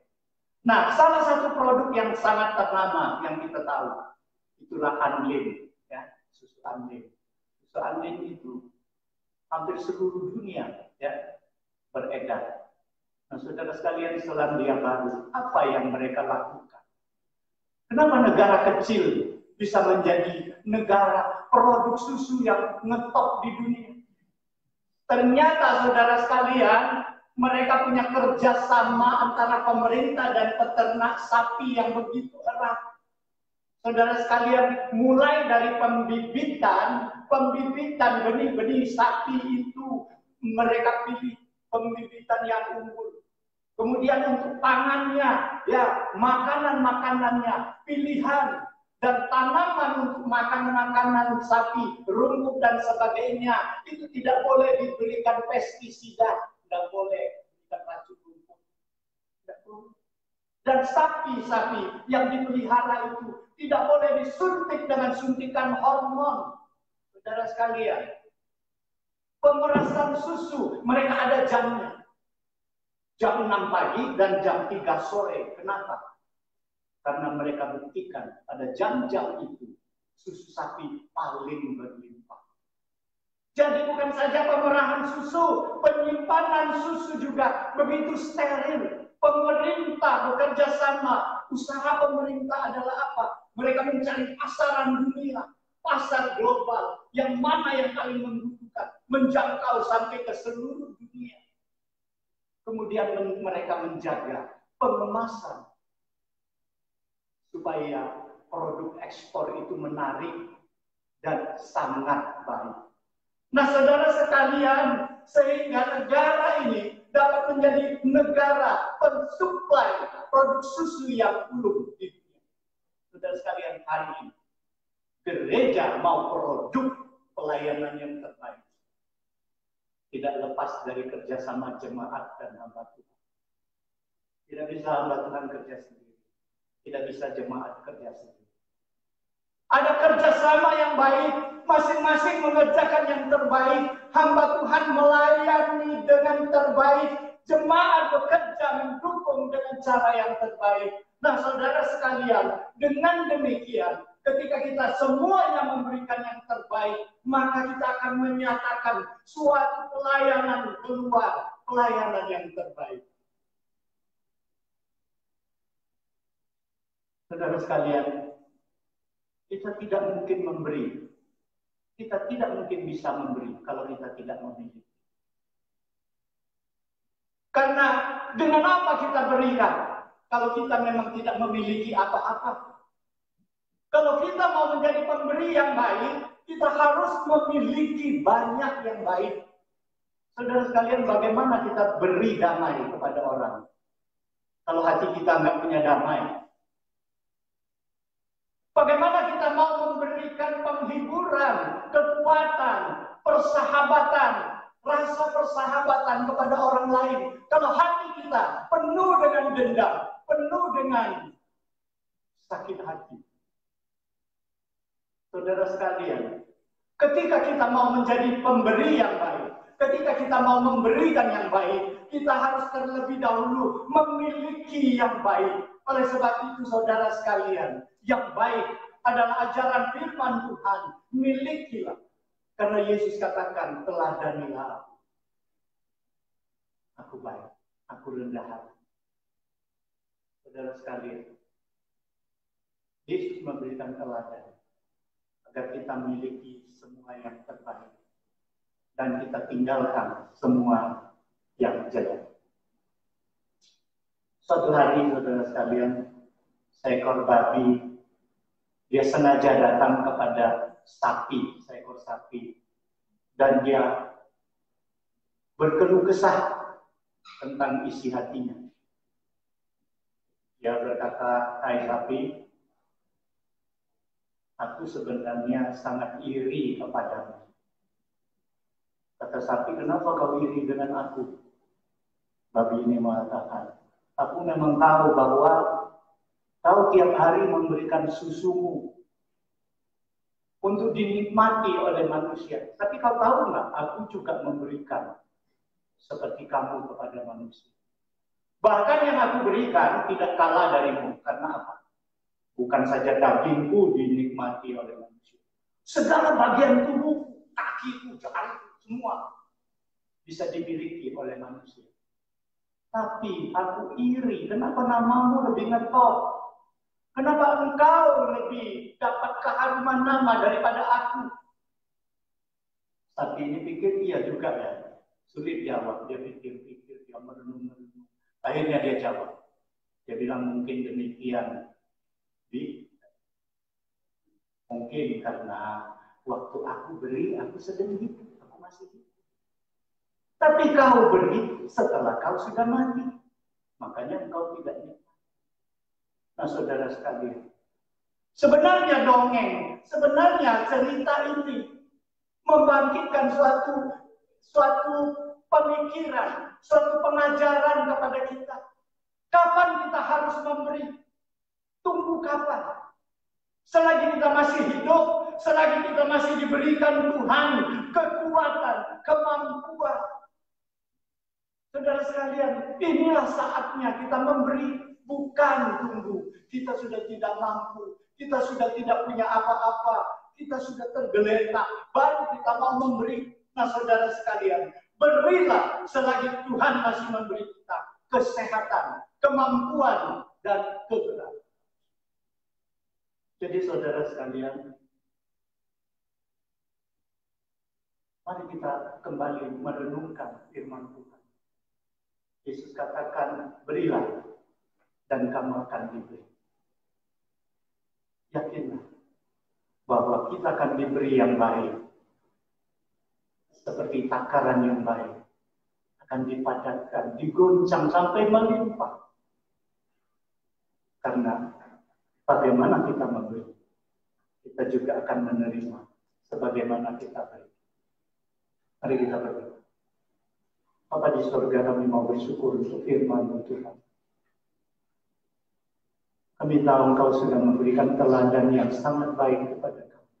Nah, salah satu produk yang sangat ternama yang kita tahu itulah Anlin, ya, susu Anlin. Susu Anlin itu hampir seluruh dunia ya beredar. Nah, saudara sekalian, Selandia Baru, apa yang mereka lakukan? Kenapa negara kecil bisa menjadi negara produk susu yang ngetop di dunia? Ternyata saudara sekalian, mereka punya kerjasama antara pemerintah dan peternak sapi yang begitu erat. Saudara sekalian, mulai dari pembibitan benih-benih sapi itu mereka pilih pembibitan yang unggul. Kemudian untuk pangannya, ya makanan-makanannya, pilihan dan tanaman untuk makan makanan sapi, rumput dan sebagainya itu tidak boleh diberikan pestisida, tidak boleh diberikan racun rumput, tidak boleh. Dan sapi-sapi yang dipelihara itu tidak boleh disuntik dengan suntikan hormon. Saudara sekalian, pemerasan susu mereka ada jamnya. Jam 6 pagi dan jam 3 sore. Kenapa? Karena mereka buktikan pada jam-jam itu susu sapi paling berlimpah. Jadi bukan saja pemerahan susu, penyimpanan susu juga begitu steril. Pemerintah bekerja sama. Usaha pemerintah adalah apa? Mereka mencari pasaran dunia, pasar global, yang mana yang paling membutuhkan, menjangkau sampai ke seluruh dunia. Kemudian mereka menjaga pengemasan supaya produk ekspor itu menarik dan sangat baik. Nah, saudara sekalian, sehingga negara ini dapat menjadi negara pensuplai produk susu yang ulung di dunia. Saudara sekalian, hari ini gereja mau produk pelayanan yang terbaik. Tidak lepas dari kerjasama jemaat dan hamba Tuhan. Tidak bisa hamba Tuhan kerja sendiri. Tidak bisa jemaat kerja sendiri. Ada kerjasama yang baik, masing-masing mengerjakan yang terbaik. Hamba Tuhan melayani dengan terbaik. Jemaat bekerja mendukung dengan cara yang terbaik. Nah, saudara sekalian, dengan demikian, ketika kita semuanya memberikan yang terbaik, maka kita akan menyatakan suatu pelayanan keluar, pelayanan yang terbaik. Saudara sekalian, kita tidak mungkin memberi. Kita tidak mungkin bisa memberi kalau kita tidak memiliki. Karena dengan apa kita berikan? Kalau kita memang tidak memiliki apa-apa. Kalau kita mau menjadi pemberi yang baik, kita harus memiliki banyak yang baik. Saudara sekalian, bagaimana kita beri damai kepada orang? Kalau hati kita nggak punya damai. Bagaimana kita mau memberikan penghiburan, kekuatan, persahabatan, rasa persahabatan kepada orang lain. Kalau hati kita penuh dengan dendam, penuh dengan sakit hati. Saudara sekalian, ketika kita mau menjadi pemberi yang baik, ketika kita mau memberikan yang baik, kita harus terlebih dahulu memiliki yang baik. Oleh sebab itu, saudara sekalian, yang baik adalah ajaran firman Tuhan. Milikilah. Karena Yesus katakan, teladanilah aku. Aku baik, aku rendah hati. Saudara sekalian, Yesus memberikan teladan agar kita memiliki semua yang terbaik dan kita tinggalkan semua yang jelek. Suatu hari, saudara sekalian, seekor babi, dia sengaja datang kepada sapi, seekor sapi, dan dia berkeluh kesah tentang isi hatinya. Dia berkata, "Hai sapi, aku sebenarnya sangat iri kepadamu." Kata sapi, "Kenapa kau iri dengan aku?" Babi ini mengatakan, "Aku memang tahu bahwa kau tiap hari memberikan susumu untuk dinikmati oleh manusia. Tapi kau tahu nggak, aku juga memberikan seperti kamu kepada manusia. Bahkan yang aku berikan tidak kalah darimu. Karena apa? Bukan saja dagingku dinikmati oleh manusia. Segala bagian tubuhku, kakiku, jariku, semua bisa dimiliki oleh manusia. Tapi aku iri, kenapa namamu lebih ngetop? Kenapa engkau lebih dapat keharuman nama daripada aku?" Sapi ini pikir, iya juga ya. Sulit jawab, dia pikir-pikir, dia merenung-merenung. Akhirnya dia jawab. Dia bilang, "Mungkin demikian, Bi. Mungkin karena waktu aku beri, aku sedang hidup, aku masih hidup. Tapi kau beri setelah kau sudah mati. Makanya engkau tidak nikmat." Nah, saudara sekalian, sebenarnya dongeng, sebenarnya cerita ini membangkitkan suatu pemikiran, suatu pengajaran kepada kita. Kapan kita harus memberi? Tunggu kapan? Selagi kita masih hidup, selagi kita masih diberikan Tuhan kekuatan, kemampuan. Saudara sekalian, inilah saatnya kita memberi. Bukan tunggu, kita sudah tidak mampu, kita sudah tidak punya apa-apa, kita sudah tergeletak, baru kita mau memberi. Nah, saudara sekalian, berilah selagi Tuhan masih memberi kita kesehatan, kemampuan, dan keberanian. Jadi saudara sekalian, mari kita kembali merenungkan firman Tuhan. Yesus katakan, berilah dan kamu akan diberi. Yakinlah bahwa kita akan diberi yang baik. Seperti takaran yang baik. Akan dipadatkan, digoncang sampai melimpah. Karena bagaimana kita memberi, kita juga akan menerima sebagaimana kita beri. Mari kita berdoa. Bapa di surga, kami mau bersyukur untuk firman Tuhan. Kami tahu Engkau sudah memberikan teladan yang sangat baik kepada kami.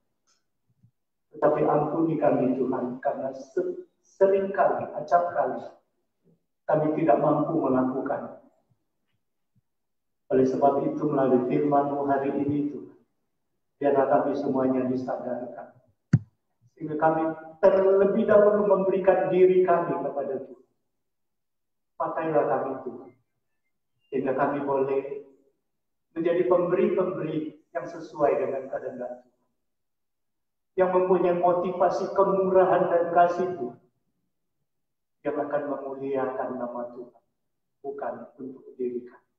Tetapi ampuni kami Tuhan, karena seringkali, acap kali, kami tidak mampu melakukan. Oleh sebab itu, melalui firman-Mu hari ini Tuhan, biarlah kami semuanya disadarkan. Sehingga kami terlebih dahulu memberikan diri kami kepada Tuhan. Pakailah kami Tuhan, sehingga kami boleh menjadi pemberi-pemberi yang sesuai dengan kehendak Tuhan, yang mempunyai motivasi kemurahan dan kasih Tuhan, yang akan memuliakan nama Tuhan, bukan untuk diri kami.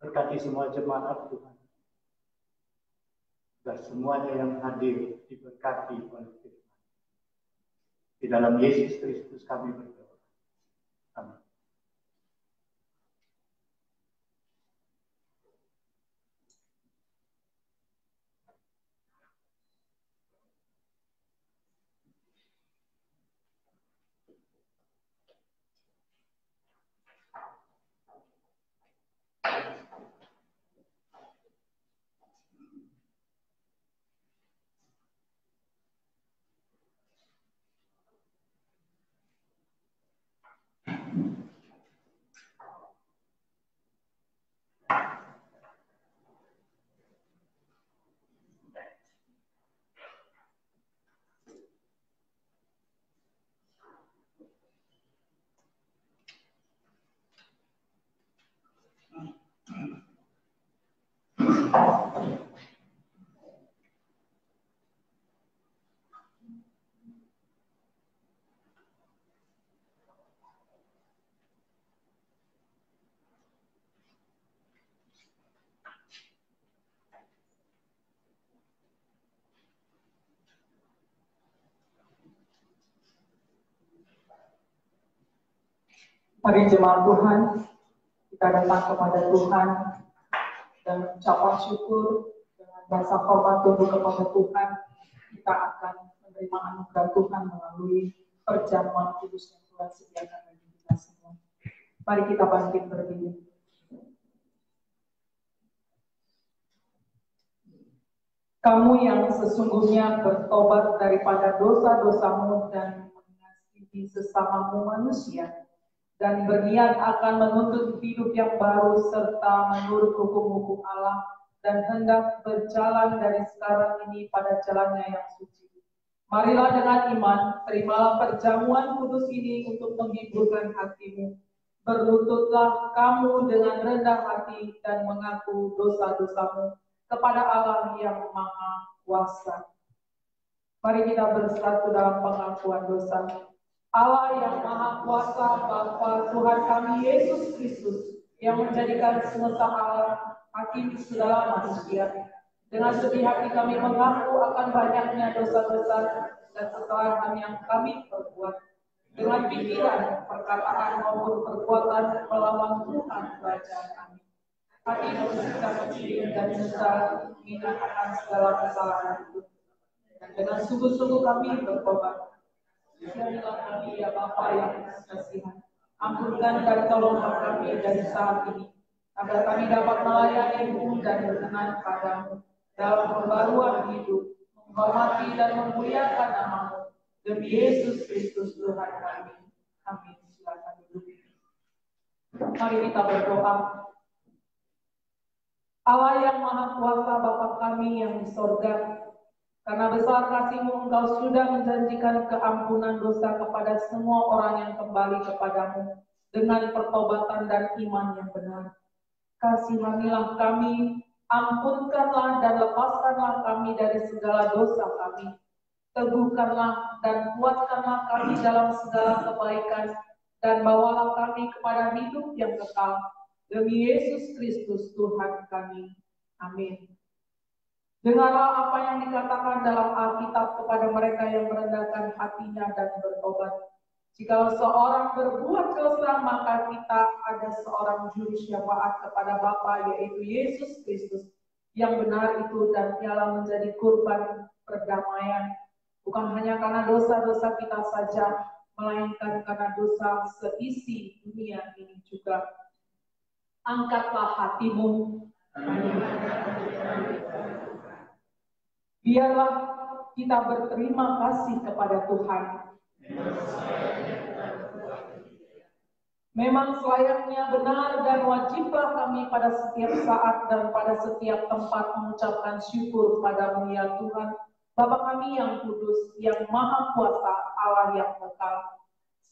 Berkati semua jemaat Tuhan, dan semuanya yang hadir diberkati oleh Tuhan. Di dalam Yesus Kristus kami berdoa. Amin. Mari jemaat Tuhan, kita datang kepada Tuhan dan ucapan syukur dengan rasa hormat tunduk kepada Tuhan. Kita akan menerima anugerah Tuhan melalui perjamuan kudus yang Tuhan sediakan bagi kita semua. Mari kita bangkit berdiri. Kamu yang sesungguhnya bertobat daripada dosa-dosamu dan mengasihi sesamamu manusia, dan berniat akan menuntut hidup yang baru serta menurut hukum-hukum Allah, dan hendak berjalan dari sekarang ini pada jalannya yang suci. Marilah dengan iman, terimalah perjamuan kudus ini untuk menghiburkan hatimu. Berlututlah kamu dengan rendah hati dan mengaku dosa-dosamu kepada Allah yang Maha Kuasa. Mari kita bersatu dalam pengakuan dosa. Allah yang Maha Kuasa, Bapa Tuhan kami Yesus Kristus, yang menjadikan semesta alam hakim segala manusia. Dengan sedih hati kami mengaku akan banyaknya dosa-dosa dan kesalahan yang kami perbuat. Dengan pikiran, perkataan maupun perbuatan melawan Tuhan kerajaan kami. Hati kita kecil dan besar mengingat akan segala kesalahan itu. Dan dengan sungguh-sungguh kami bertobat. Ampunilah kami ya Bapa yang kasihan. Ampunkan dan tolonglah kami dari saat ini, agar kami dapat melayani-Mu dan berkenan padamu dalam pembaruan hidup, menghormati dan memuliakan nama-Mu. Demi Yesus Kristus Tuhan kami. Amin. Silakan duduk. Mari kita berdoa. Allah yang Maha Kuasa, Bapa kami yang di sorga, karena besar kasih-Mu, Engkau sudah menjanjikan keampunan dosa kepada semua orang yang kembali kepadamu dengan pertobatan dan iman yang benar. Kasihanilah kami, ampunkanlah dan lepaskanlah kami dari segala dosa kami. Teguhkanlah dan kuatkanlah kami dalam segala kebaikan, dan bawalah kami kepada hidup yang kekal. Demi Yesus Kristus Tuhan kami. Amin. Dengarlah apa yang dikatakan dalam Alkitab kepada mereka yang merendahkan hatinya dan bertobat. Jika seorang berbuat dosa, maka kita ada seorang juru syafaat kepada Bapa, yaitu Yesus Kristus, yang benar itu, dan Dialah menjadi kurban perdamaian, bukan hanya karena dosa-dosa kita saja, melainkan karena dosa seisi dunia ini juga. Angkatlah hatimu. Biarlah kita berterima kasih kepada Tuhan. Memang selayaknya benar dan wajiblah kami pada setiap saat dan pada setiap tempat mengucapkan syukur padamu ya Tuhan, Bapa kami yang kudus, yang Maha Kuasa, Allah yang kekal.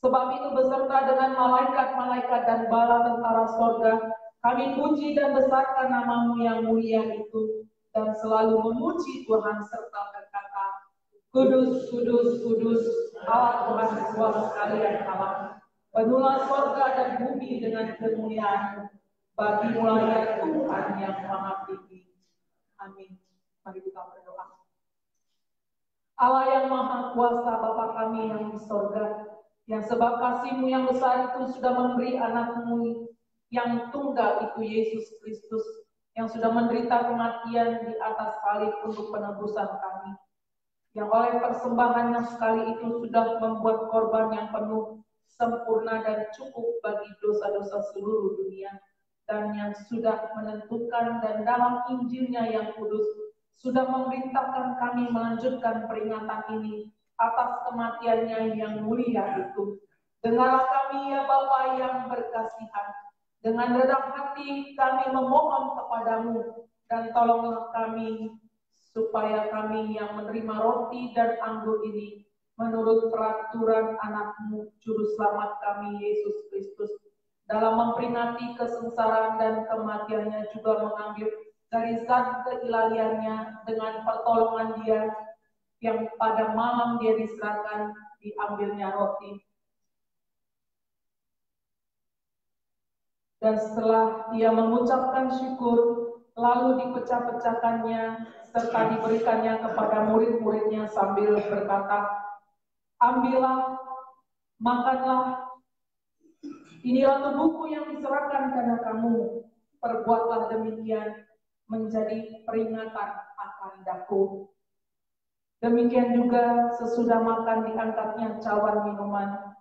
Sebab itu beserta dengan malaikat-malaikat dan bala tentara sorga, Kami puji dan besarkan nama-Mu yang mulia itu, dan selalu memuji Tuhan serta berkata, Kudus, kudus, kudus, Allah Tuhan semua sekalian Allah. Penuhlah sorga dan bumi dengan kemuliaan. Bagi-Mu ya Tuhan yang maha tinggi. Amin. Mari kita berdoa. Allah yang maha kuasa, Bapa kami yang di sorga, yang sebab kasih-Mu yang besar itu sudah memberi anak-Mu yang tunggal itu Yesus Kristus, yang sudah menderita kematian di atas salib untuk penebusan kami, yang oleh persembahannya sekali itu sudah membuat korban yang penuh, sempurna dan cukup bagi dosa-dosa seluruh dunia, dan yang sudah menentukan dan dalam Injilnya yang kudus sudah memerintahkan kami melanjutkan peringatan ini atas kematiannya yang mulia itu. Dengarlah kami ya Bapa yang berkasihan, dengan rendah hati kami memohon kepadamu, dan tolonglah kami supaya kami yang menerima roti dan anggur ini menurut peraturan anak-Mu Juru Selamat kami Yesus Kristus, dalam memperingati kesengsaraan dan kematiannya juga mengambil dari zat keilahiannya dengan pertolongan Dia yang pada malam Dia diserahkan, diambilnya roti. Dan setelah Dia mengucapkan syukur, lalu dipecah-pecahkannya serta diberikannya kepada murid-muridnya sambil berkata, ambillah, makanlah, inilah tubuhku yang diserahkan karena kamu, perbuatlah demikian menjadi peringatan akan daku. Demikian juga sesudah makan diangkatnya cawan minuman,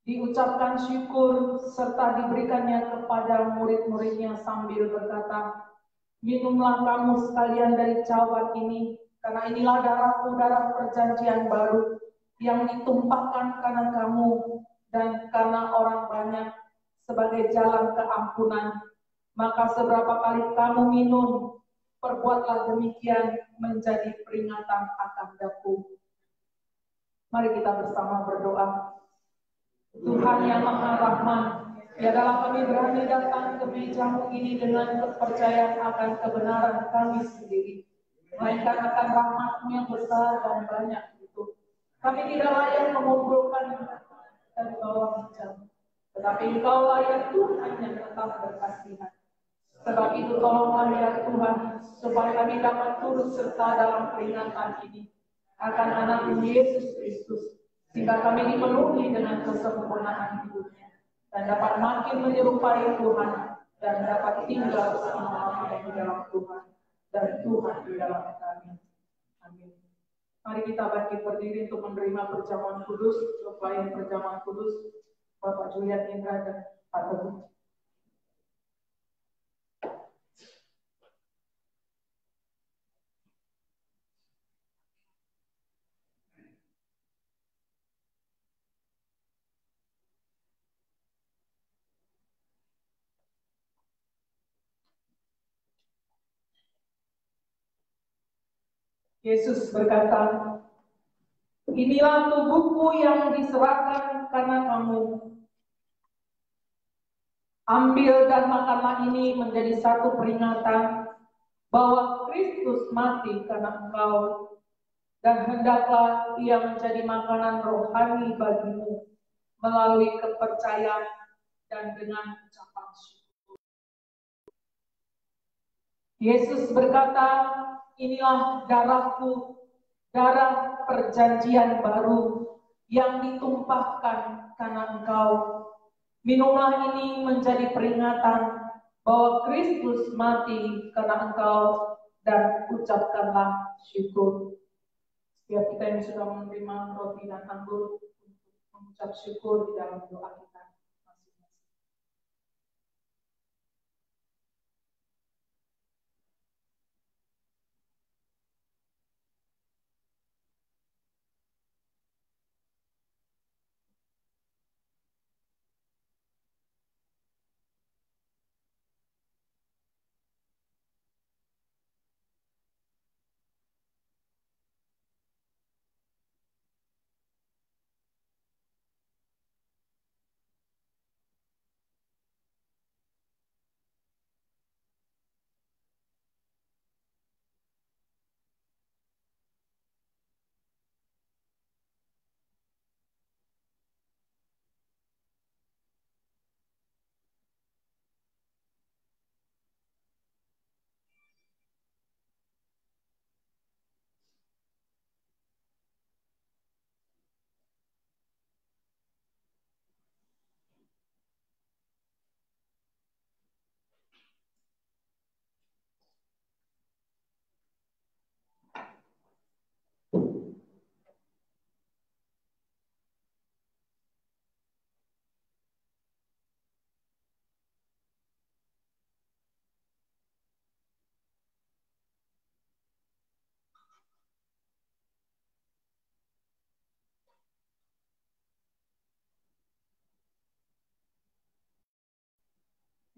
diucapkan syukur serta diberikannya kepada murid-muridnya sambil berkata, minumlah kamu sekalian dari cawan ini, karena inilah darahku, darah perjanjian baru, yang ditumpahkan karena kamu dan karena orang banyak sebagai jalan keampunan. Maka seberapa kali kamu minum, perbuatlah demikian menjadi peringatan akan daku. Mari kita bersama berdoa. Tuhan yang Maha Rahman, biarlah kami berani datang ke meja-Mu ini dengan kepercayaan akan kebenaran kami sendiri, melainkan akan rahmat-Mu yang besar dan banyak itu. Kami tidak layak mengumpulkan dari bawah meja-Mu, tetapi Engkaulah ya Tuhan yang tetap berkasihan. Sebab itu tolonglah ya Tuhan, supaya kami dapat turut serta dalam peringatan ini akan anak-Mu Yesus Kristus, sehingga kami dipenuhi dengan kesempurnaan hidupnya, dan dapat makin menyerupai Tuhan, dan dapat tinggal bersama-sama di dalam Tuhan, dan Tuhan di dalam kami. Amin. Mari kita bangkit berdiri untuk menerima perjamuan kudus, pelayan perjamuan kudus, Bapak Julian Indra dan Pak Teguh. Yesus berkata, inilah tubuhku yang diserahkan karena kamu. Ambil dan makanlah ini menjadi satu peringatan bahwa Kristus mati karena engkau, dan hendaklah ia menjadi makanan rohani bagimu melalui kepercayaan dan dengan ucapan syukur. Yesus berkata, inilah darahku, darah perjanjian baru yang ditumpahkan karena engkau. Minumlah ini menjadi peringatan bahwa Kristus mati karena engkau, dan ucapkanlah syukur. Setiap kita yang sudah menerima roti dan anggur untuk mengucap syukur di dalam doa kita masing-masing.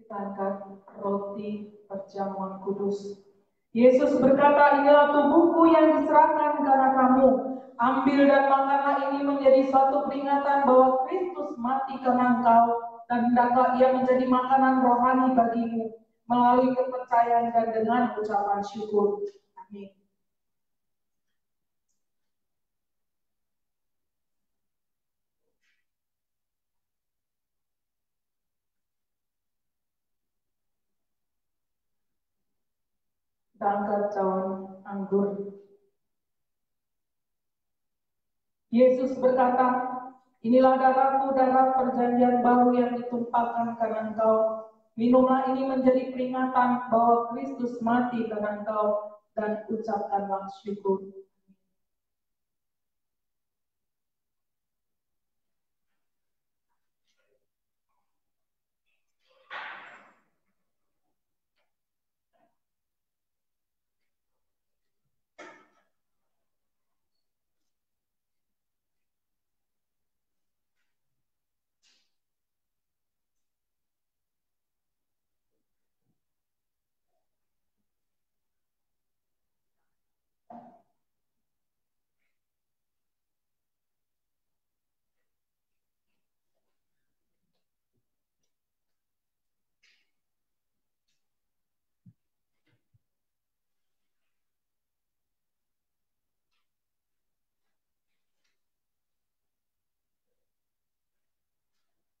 Kita angkat roti perjamuan kudus. Yesus berkata, inilah tubuhku yang diserahkan karena kamu. Ambil dan makanlah, ini menjadi suatu peringatan bahwa Kristus mati karena engkau, dan hendaklah ia menjadi makanan rohani bagimu melalui kepercayaan dan dengan ucapan syukur. Amin. Kita angkat cawan anggur. Yesus berkata, inilah darahku, darah perjanjian baru yang ditumpahkan karena engkau. Minumlah, ini menjadi peringatan bahwa Kristus mati karena engkau, dan ucapkanlah syukur.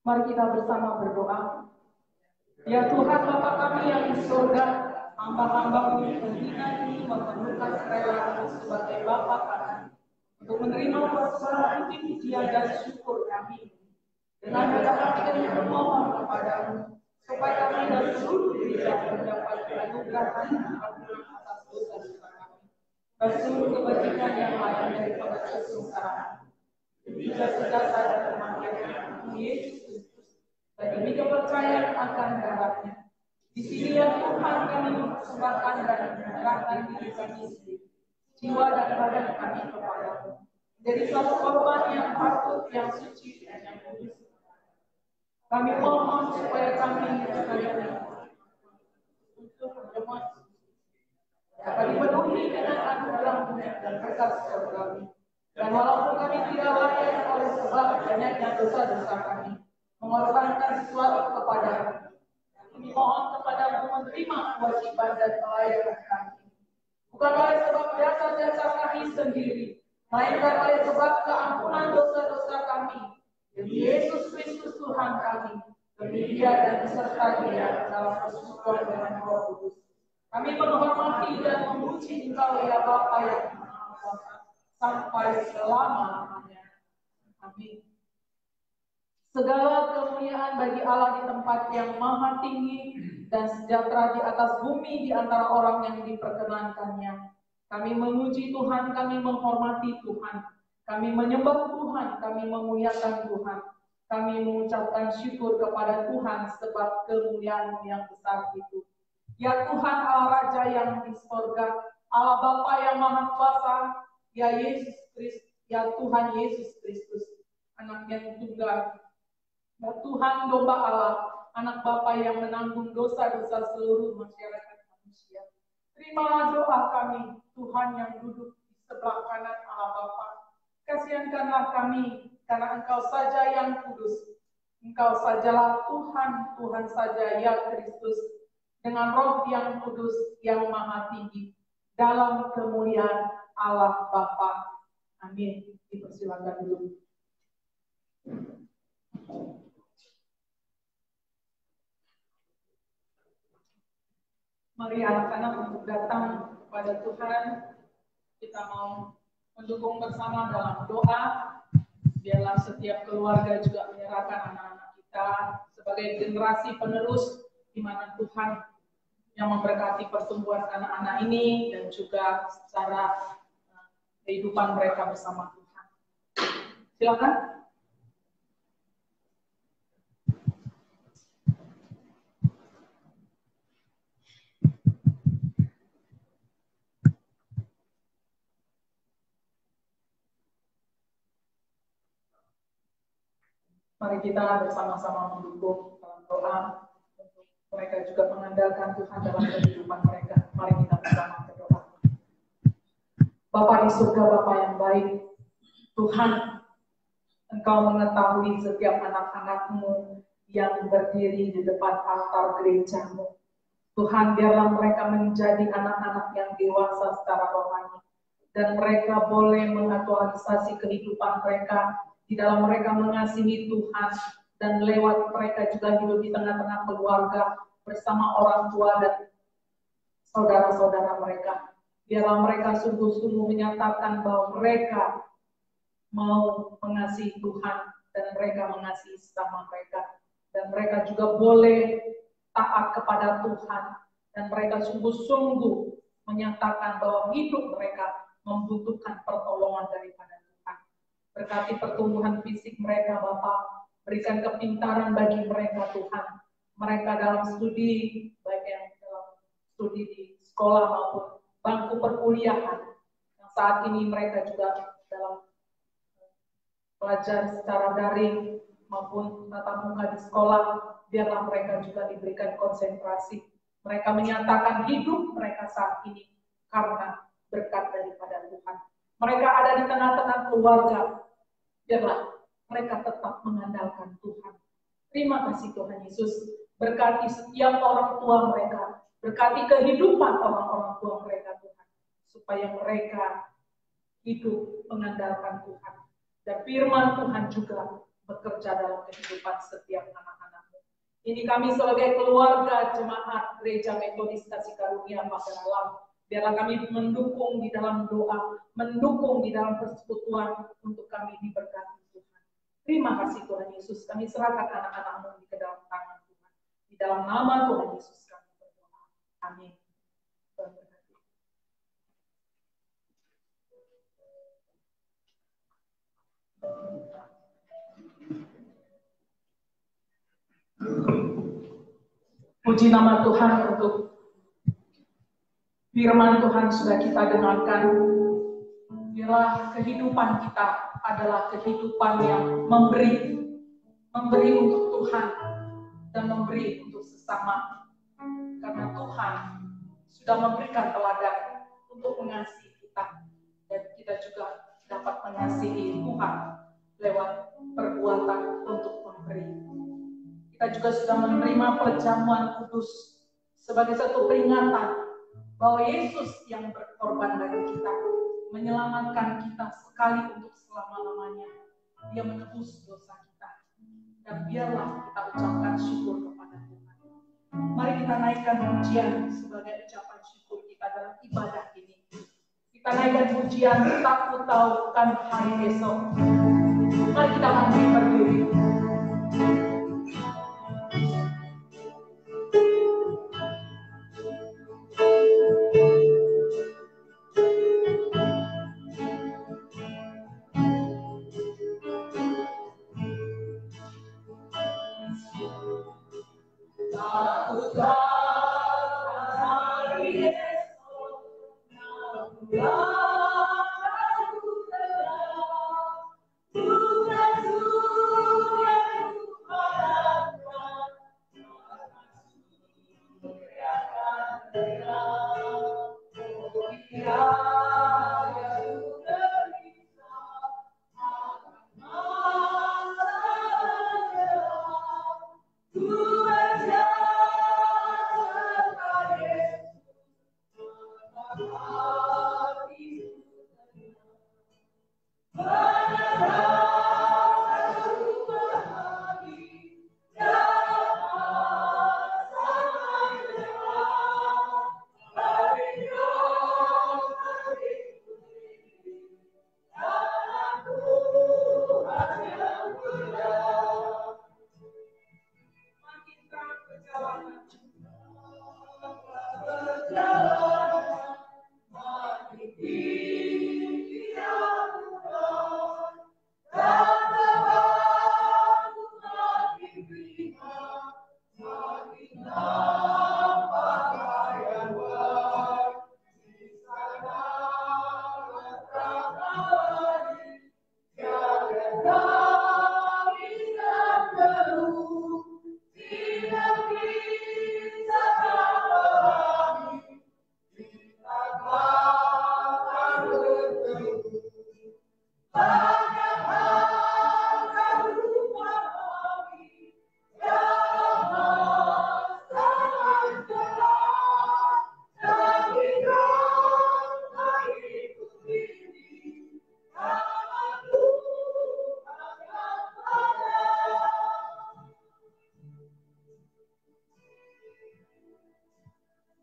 Mari kita bersama berdoa. Ya Tuhan Bapa kami yang di surga, hamba-hamba-Mu menghina ini memerlukan rela sebagai Bapa kami untuk menerima persembahan pujian dan syukur kami. Dengan dada kami kami bermohon kepadamu supaya kami dan seluruh gereja mendapat anugerah ampunan atas dosa-dosa kami dan seluruh kebajikan yang lain daripada kesengsaraan. Demi jasa-jasa dan kematian Yesus Kristus dan demi kepercayaan akan darahnya. Di sini ya Tuhan kami mempersembahkan dan menyerahkan diri kami sendiri, jiwa dan badan kami kepadamu. Jadi suatu korban yang patut, yang suci dan yang kudus. Kami mohon supaya kami sekalian untuk berjemaat dapat dipenuhi dengan anugerah-Mu dan berkat surgawi. Dan walaupun kami tidak layak oleh sebab banyaknya dosa-dosa kami, mengorbankan sesuatu kepadamu, kami mohon kepadamu menerima kewajiban dan pelayanan kami. Bukan oleh sebab jasa-jasa kami sendiri, melainkan oleh sebab keampunan dosa-dosa kami. Demi Yesus Kristus Tuhan kami, demi Dia dan beserta Dia dalam persekutuan dengan Roh Kudus. Kami menghormati dan memuji Engkau ya Bapa yang Maha Kuasa sampai selama-lamanya. Amin. Segala kemuliaan bagi Allah di tempat yang maha tinggi dan sejahtera di atas bumi di antara orang yang diperkenankannya. Kami memuji Tuhan, kami menghormati Tuhan, kami menyembah Tuhan, kami memuliakan Tuhan. Kami mengucapkan syukur kepada Tuhan sebab kemuliaan yang besar itu. Ya Tuhan Allah Raja yang di surga, Allah Bapa yang maha kuasa, ya Yesus Kristus, ya Tuhan Yesus Kristus, anak yang tunggal. Ya Tuhan domba Allah, anak Bapa yang menanggung dosa-dosa seluruh masyarakat manusia. Terimalah doa kami, Tuhan yang duduk di sebelah kanan Allah Bapa. Kasihankanlah kami, karena Engkau saja yang kudus. Engkau sajalah Tuhan, Tuhan saja ya Kristus, dengan Roh yang kudus, yang maha tinggi, dalam kemuliaan Allah Bapa. Amin. Dipersilakan dulu. Mari anak-anak untuk datang kepada Tuhan. Kita mau mendukung bersama dalam doa. Biarlah setiap keluarga juga menyerahkan anak-anak kita sebagai generasi penerus di mana Tuhan yang memberkati pertumbuhan anak-anak ini dan juga secara kehidupan mereka bersama Tuhan. Silakan. Mari kita bersama-sama mendukung dalam doa untuk mereka juga mengandalkan Tuhan dalam kehidupan mereka. Mari kita bersama berdoa. Bapa di surga, Bapa yang baik, Tuhan, Engkau mengetahui setiap anak-anak-Mu yang berdiri di depan altar gereja-Mu. Tuhan, biarlah mereka menjadi anak-anak yang dewasa secara rohani, dan mereka boleh mengaktualisasi kehidupan mereka di dalam mereka mengasihi Tuhan, dan lewat mereka juga hidup di tengah-tengah keluarga bersama orang tua dan saudara-saudara mereka. Biarlah mereka sungguh-sungguh menyatakan bahwa mereka mau mengasihi Tuhan dan mereka mengasihi sesama mereka. Dan mereka juga boleh taat kepada Tuhan, dan mereka sungguh-sungguh menyatakan bahwa hidup mereka membutuhkan pertolongan daripada Tuhan. Berkati pertumbuhan fisik mereka, Bapa. Berikan kepintaran bagi mereka, Tuhan. Mereka dalam studi, baik yang dalam studi di sekolah maupun bangku perkuliahan. Yang saat ini mereka juga dalam belajar secara daring maupun tatap muka di sekolah, biarlah mereka juga diberikan konsentrasi. Mereka menyatakan hidup mereka saat ini karena berkat daripada Tuhan. Mereka ada di tengah-tengah keluarga, biarlah mereka tetap mengandalkan Tuhan. Terima kasih Tuhan Yesus, berkati setiap orang tua mereka, berkati kehidupan orang-orang tua mereka Tuhan, supaya mereka hidup mengandalkan Tuhan. Dan firman Tuhan juga bekerja dalam kehidupan setiap anak-anak-Mu. Ini kami sebagai keluarga jemaat Gereja Metodis Kasih Karunia Pasaran, biarlah kami mendukung di dalam doa, mendukung di dalam persekutuan untuk kami diberkati Tuhan. Terima kasih Tuhan Yesus, kami serahkan anak-anak-Mu di dalam tangan Tuhan. Di dalam nama Tuhan Yesus kami berdoa. Amin. Puji nama Tuhan untuk firman Tuhan sudah kita dengarkan. Biarlah kehidupan kita adalah kehidupan yang memberi untuk Tuhan dan memberi untuk sesama. Karena Tuhan sudah memberikan teladan untuk mengasihi kita, dan kita juga dapat mengasihi Tuhan lewat perbuatan untuk memberi. Kita juga sudah menerima perjamuan kudus sebagai satu peringatan bahwa Yesus yang berkorban bagi kita, menyelamatkan kita sekali untuk selama-lamanya. Dia menebus dosa kita. Dan biarlah kita ucapkan syukur kepada Tuhan. Mari kita naikkan pujian sebagai ucapan syukur kita dalam ibadah ini. Kita naikkan pujian, tak ku tahu kan hari esok. Mari kita berdiri.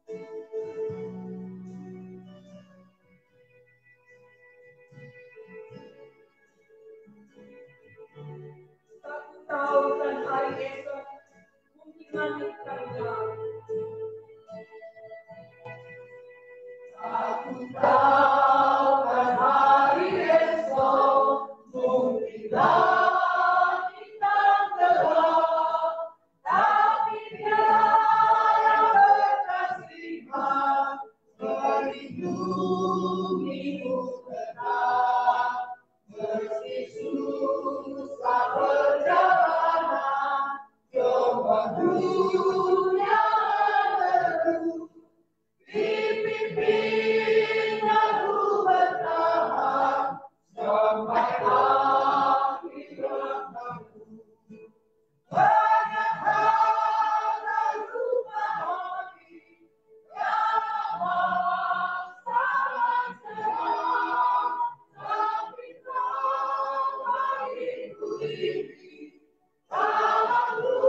Aku tahu kan hari esok mungkin langit akan gelap. Aku tahu kan hari esok mungkin langit akan gelap, tapi Dia yang berkasih melindungimu tenang. Meski susah perjalanan, coba dunia baru, dipimpin aku bertahan sampai akhir waktu. Banyak hal dan pahami yang memaksa serang, tapi kau hariku ini dalam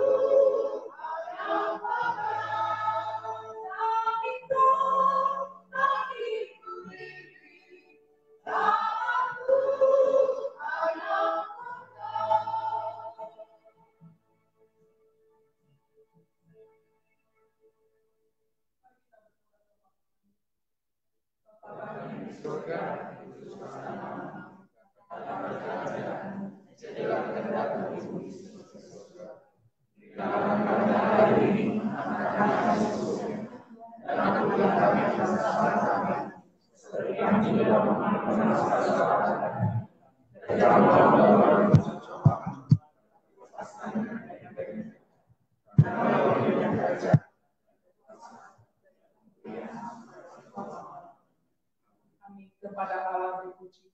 Tuhan yang menang. Tapi kau hariku ini dalam Tuhan yang menang. Amin. Kepada Allah berpuji.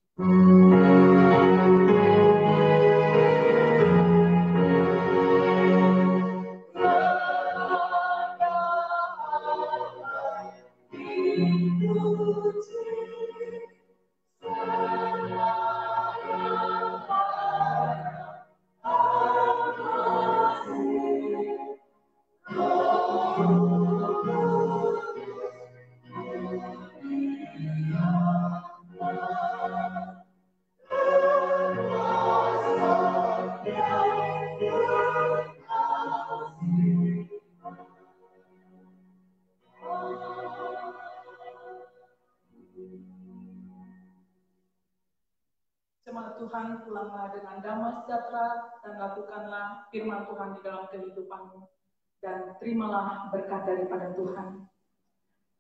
Jemaat Tuhan, pulanglah dengan damai sejahtera dan lakukanlah firman Tuhan di dalam kehidupanmu, dan terimalah berkat daripada Tuhan.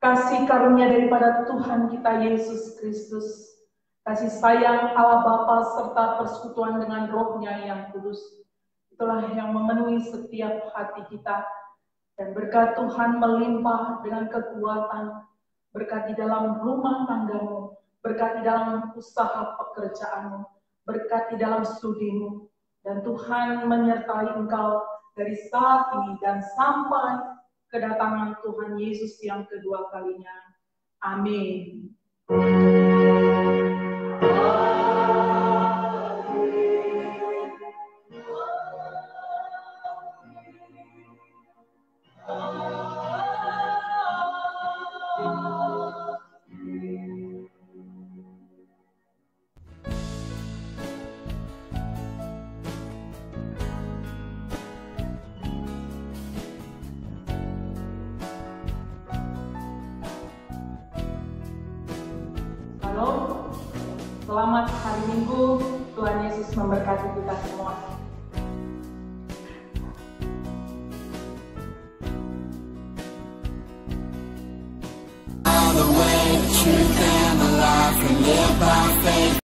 Kasih karunia daripada Tuhan kita Yesus Kristus, kasih sayang Allah Bapa serta persekutuan dengan Roh-Nya yang kudus, itulah yang memenuhi setiap hati kita, dan berkat Tuhan melimpah dengan kekuatan, berkat di dalam rumah tanggamu, berkat di dalam usaha pekerjaanmu, berkat di dalam studimu, dan Tuhan menyertai engkau dari saat ini dan sampai kedatangan Tuhan Yesus yang kedua kalinya. Amin. Selamat hari Minggu, Tuhan Yesus memberkati kita semua. The way to